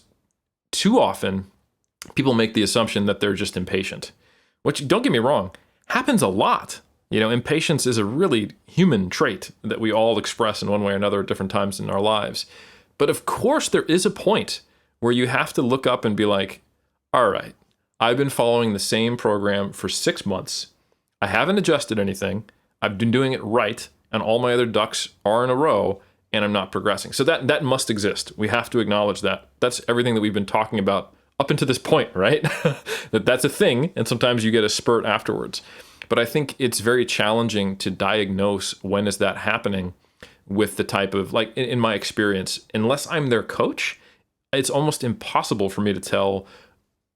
too often, people make the assumption that they're just impatient, which, don't get me wrong, happens a lot. Impatience is a really human trait that we all express in one way or another at different times in our lives. But of course, there is a point where you have to look up and be like, all right, I've been following the same program for 6 months. I haven't adjusted anything. I've been doing it right, and all my other ducks are in a row, and I'm not progressing. So that must exist. We have to acknowledge that. That's everything that we've been talking about up until this point, right? That's a thing, and sometimes you get a spurt afterwards. But I think it's very challenging to diagnose when is that happening with the type of, like, in my experience, unless I'm their coach, it's almost impossible for me to tell,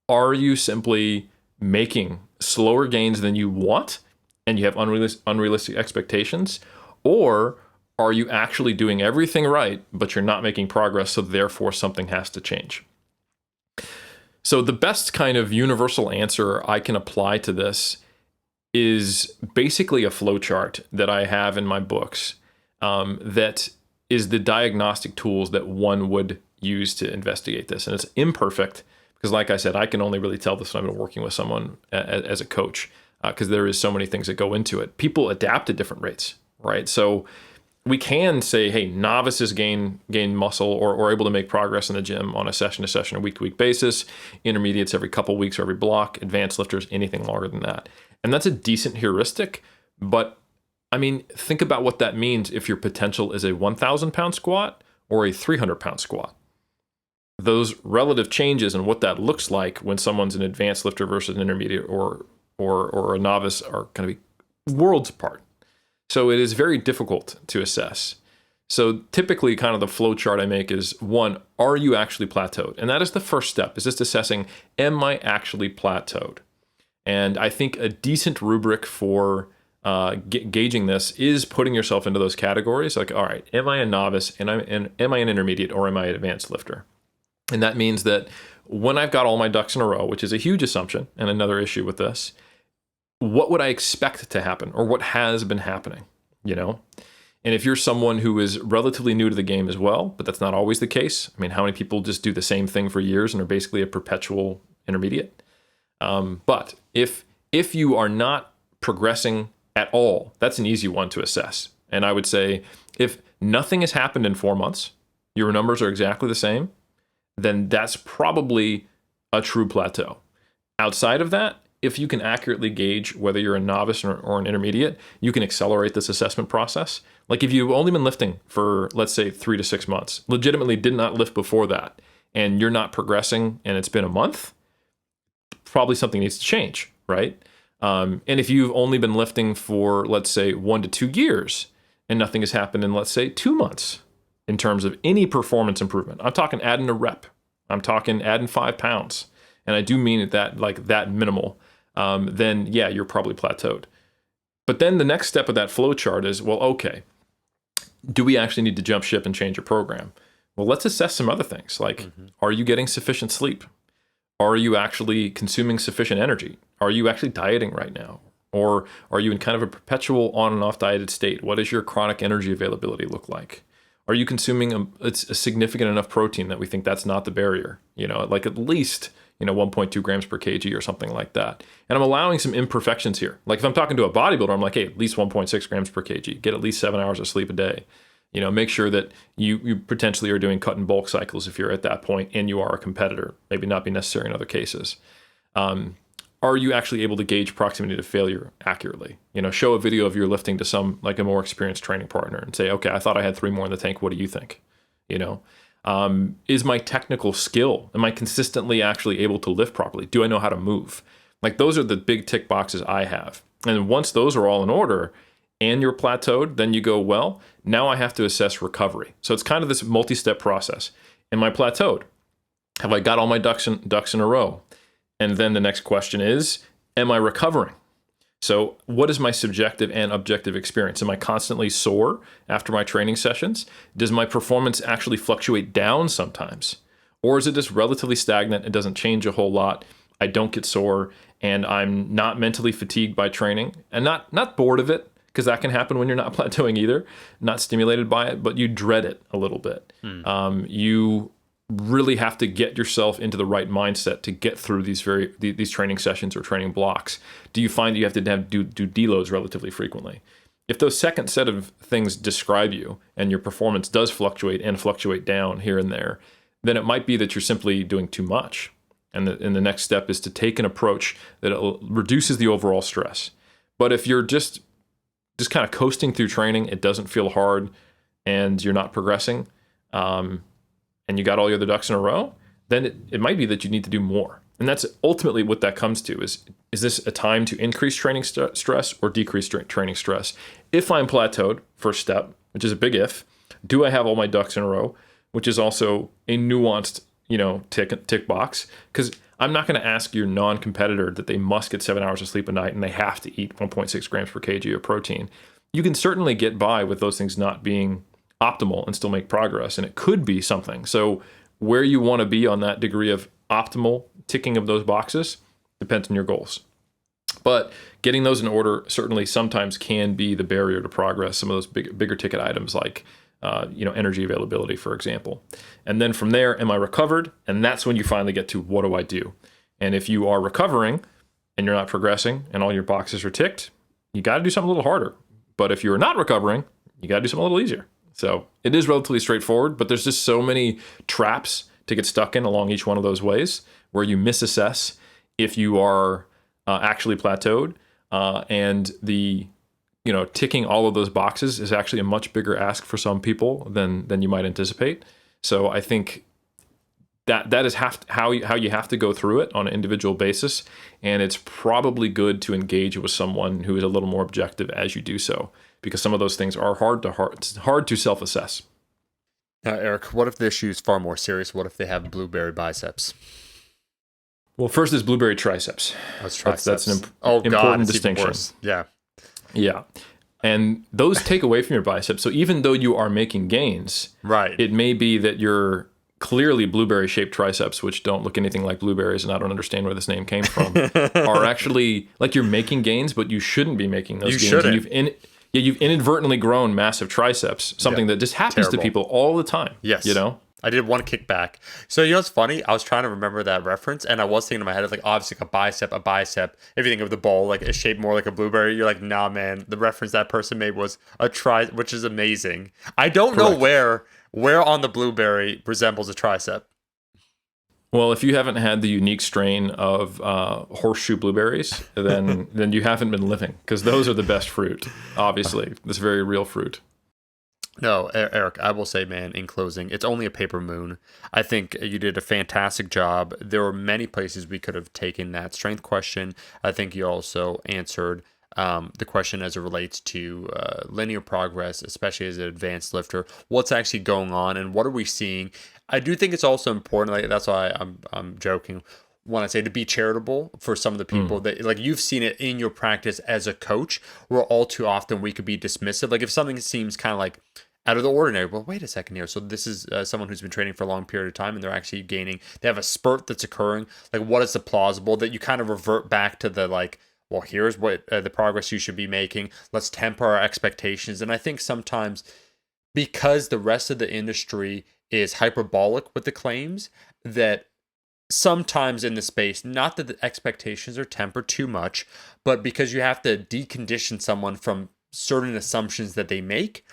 are you simply making slower gains than you want and you have unrealistic expectations? Or are you actually doing everything right, but you're not making progress, so therefore something has to change? So the best kind of universal answer I can apply to this is basically a flow chart that I have in my books, that is the diagnostic tools that one would use to investigate this. And it's imperfect because, like I said, I can only really tell this when I've been working with someone as a coach, because there is so many things that go into it. People adapt at different rates, right? So we can say, hey, novices gain muscle or are able to make progress in the gym on a session to session, a week to week basis. Intermediates every couple weeks or every block. Advanced lifters anything longer than that. And that's a decent heuristic. But I mean, think about what that means if your potential is a 1,000 pound squat or a 300 pound squat. Those relative changes and what that looks like when someone's an advanced lifter versus an intermediate or a novice are going to be worlds apart. So it is very difficult to assess. So typically kind of the flow chart I make is, one, are you actually plateaued? And that is the first step, is just assessing, am I actually plateaued? And I think a decent rubric for gauging this is putting yourself into those categories. Like, all right, am I a novice and am I an intermediate or am I an advanced lifter? And that means that when I've got all my ducks in a row, which is a huge assumption and another issue with this, what would I expect to happen or what has been happening, you know? And if you're someone who is relatively new to the game as well, but that's not always the case. I mean, how many people just do the same thing for years and are basically a perpetual intermediate? But if you are not progressing at all, that's an easy one to assess. And I would say if nothing has happened in 4 months, your numbers are exactly the same, then that's probably a true plateau. Outside of that, if you can accurately gauge whether you're a novice or an intermediate, you can accelerate this assessment process. Like if you've only been lifting for, let's say, 3 to 6 months, legitimately did not lift before that, and you're not progressing and it's been a month, probably something needs to change, right? And if you've only been lifting for, let's say, 1 to 2 years and nothing has happened in, let's say, 2 months in terms of any performance improvement, I'm talking adding a rep, I'm talking adding 5 pounds, and I do mean that like that minimal, then yeah, you're probably plateaued. But then the next step of that flow chart is, well, okay, do we actually need to jump ship and change your program? Well, let's assess some other things like, are you getting sufficient sleep? Are you actually consuming sufficient energy? Are you actually dieting right now? Or are you in kind of a perpetual on and off dieted state? What does your chronic energy availability look like? Are you consuming a significant enough protein that we think that's not the barrier? You know, like at least 1.2 grams per kg or something like that. And I'm allowing some imperfections here. Like if I'm talking to a bodybuilder, I'm like, hey, at least 1.6 grams per kg, get at least 7 hours of sleep a day. You know, make sure that you potentially are doing cut and bulk cycles if you're at that point and you are a competitor. Maybe not be necessary in other cases. Are you actually able to gauge proximity to failure accurately? You know, show a video of your lifting to some, like a more experienced training partner and say, okay, I thought I had 3 more in the tank. What do you think? You know, is my technical skill, am I consistently actually able to lift properly? Do I know how to move? Like those are the big tick boxes I have. And once those are all in order and you're plateaued, then you go, well, now I have to assess recovery. So it's kind of this multi-step process. Am I plateaued? Have I got all my ducks in a row? And then the next question is, am I recovering? So what is my subjective and objective experience? Am I constantly sore after my training sessions? Does my performance actually fluctuate down sometimes? Or is it just relatively stagnant? It doesn't change a whole lot. I don't get sore and I'm not mentally fatigued by training and not bored of it, because that can happen when you're not plateauing either, not stimulated by it, but you dread it a little bit. You really have to get yourself into the right mindset to get through these training sessions or training blocks. Do you find that you have to do deloads relatively frequently? If those second set of things describe you and your performance does fluctuate and fluctuate down here and there, then it might be that you're simply doing too much. And the next step is to take an approach that reduces the overall stress. But if you're just kind of coasting through training, it doesn't feel hard, and you're not progressing, and you got all your other ducks in a row, then it might be that you need to do more. And that's ultimately what that comes to is this a time to increase training stress or decrease training stress? If I'm plateaued, first step, which is a big if, do I have all my ducks in a row, which is also a nuanced, tick box, because I'm not going to ask your non-competitor that they must get 7 hours of sleep a night and they have to eat 1.6 grams per kg of protein. You can certainly get by with those things not being optimal and still make progress, and it could be something. So where you want to be on that degree of optimal ticking of those boxes depends on your goals. But getting those in order certainly sometimes can be the barrier to progress. Some of those bigger ticket items like energy availability, for example. And then from there, am I recovered? And that's when you finally get to, what do I do? And if you are recovering and you're not progressing and all your boxes are ticked, you got to do something a little harder. But if you're not recovering, you got to do something a little easier. So it is relatively straightforward, but there's just so many traps to get stuck in along each one of those ways where you misassess if you are actually plateaued, and ticking all of those boxes is actually a much bigger ask for some people than you might anticipate. So I think that is how you have to go through it on an individual basis, and it's probably good to engage with someone who is a little more objective as you do so, because some of those things are hard to self-assess. Now, Eric, what if the issue is far more serious? What if they have blueberry biceps? Well, first is blueberry triceps. That's an important distinction. Yeah. And those take away from your biceps. So even though you are making gains, right, it may be that you're clearly blueberry-shaped triceps, which don't look anything like blueberries, and I don't understand where this name came from, are actually like you're making gains, but you shouldn't be making those gains. Shouldn't. You've inadvertently grown massive triceps, something that just happens to people all the time. Yes. I did one kickback. So, what's funny? I was trying to remember that reference, and I was thinking in my head, like, obviously, a bicep. If you think of the bowl, like, it's shaped more like a blueberry, you're like, nah, man. The reference that person made was a which is amazing. I don't know where on the blueberry resembles a tricep. Well, if you haven't had the unique strain of horseshoe blueberries, then you haven't been living, because those are the best fruit, obviously. This very real fruit. No, Eric, I will say, man, in closing, it's only a paper moon. I think you did a fantastic job. There were many places we could have taken that strength question. I think you also answered the question as it relates to linear progress, especially as an advanced lifter. What's actually going on and what are we seeing? I do think it's also important, like that's why I'm joking when I say to be charitable for some of the people that, like, you've seen it in your practice as a coach, where all too often we could be dismissive. Like if something seems kind of like out of the ordinary, well, wait a second here. So this is someone who's been training for a long period of time and they're actually gaining, they have a spurt that's occurring. Like what is the plausible that you kind of revert back to the like, well, here's what the progress you should be making. Let's temper our expectations. And I think sometimes because the rest of the industry is hyperbolic with the claims, that sometimes in the space, not that the expectations are tempered too much, but because you have to decondition someone from certain assumptions that they make,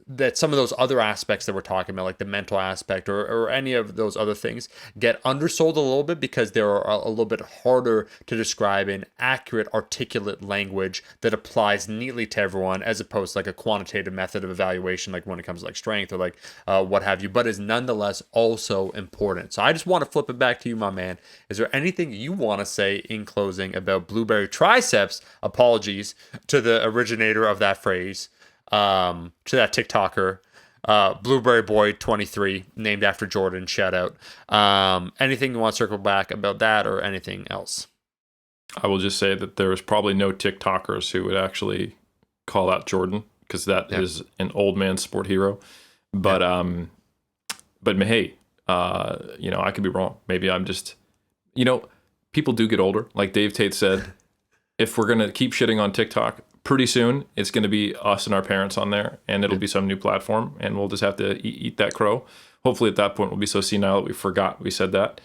that some of those other aspects that we're talking about, like the mental aspect or any of those other things, get undersold a little bit because they're a little bit harder to describe in accurate, articulate language that applies neatly to everyone, as opposed to like a quantitative method of evaluation, like when it comes to like strength or like what have you, but is nonetheless also important. So I just want to flip it back to you, my man. Is there anything you want to say in closing about blueberry triceps? Apologies to the originator of that phrase. To that TikToker, Blueberry Boy 23, named after Jordan, shout out. Anything you want to circle back about that or anything else? I will just say that there is probably no TikTokers who would actually call out Jordan, because that is an old man sport hero. But hey, I could be wrong. Maybe I'm just, people do get older. Like Dave Tate said, if we're gonna keep shitting on TikTok, pretty soon it's going to be us and our parents on there, and it'll be some new platform, and we'll just have to eat that crow. Hopefully at that point we'll be so senile that we forgot we said that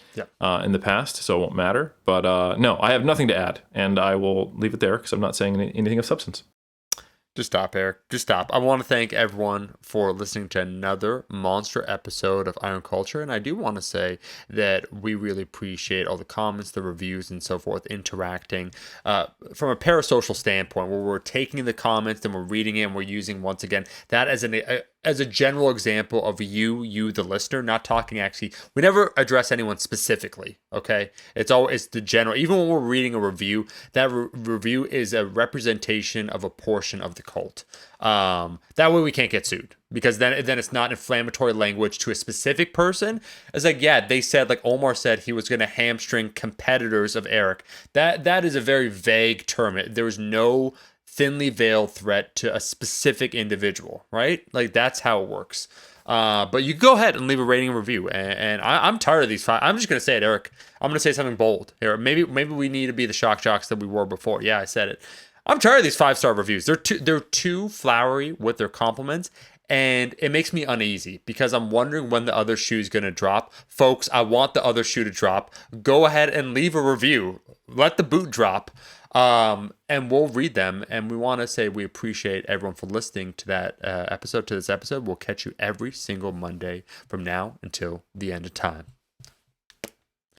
in the past, so it won't matter. But no, I have nothing to add, and I will leave it there because I'm not saying anything of substance. Just stop, Eric. Just stop. I want to thank everyone for listening to another monster episode of Iron Culture. And I do want to say that we really appreciate all the comments, the reviews, and so forth, interacting from a parasocial standpoint, where we're taking the comments and we're reading it and we're using, once again, that as a general example of you, the listener, not talking actually. We never address anyone specifically, okay? It's the general. Even when we're reading a review, that review is a representation of a portion of the cult. That way we can't get sued, because then it's not inflammatory language to a specific person. It's like, yeah, they said, like Omar said, he was going to hamstring competitors of Eric. That is a very vague term. There was no thinly veiled threat to a specific individual, right? Like that's how it works. But you go ahead and leave a rating and review. And I'm tired of these five. I'm just going to say it, Eric. I'm going to say something bold here. Maybe we need to be the shock jocks that we were before. Yeah, I said it. I'm tired of these 5-star reviews. They're too flowery with their compliments, and it makes me uneasy because I'm wondering when the other shoe is going to drop. Folks, I want the other shoe to drop. Go ahead and leave a review. let the boot drop, and we'll read them. And we want to say we appreciate everyone for listening to that episode. To this episode, we'll catch you every single Monday from now until the end of time.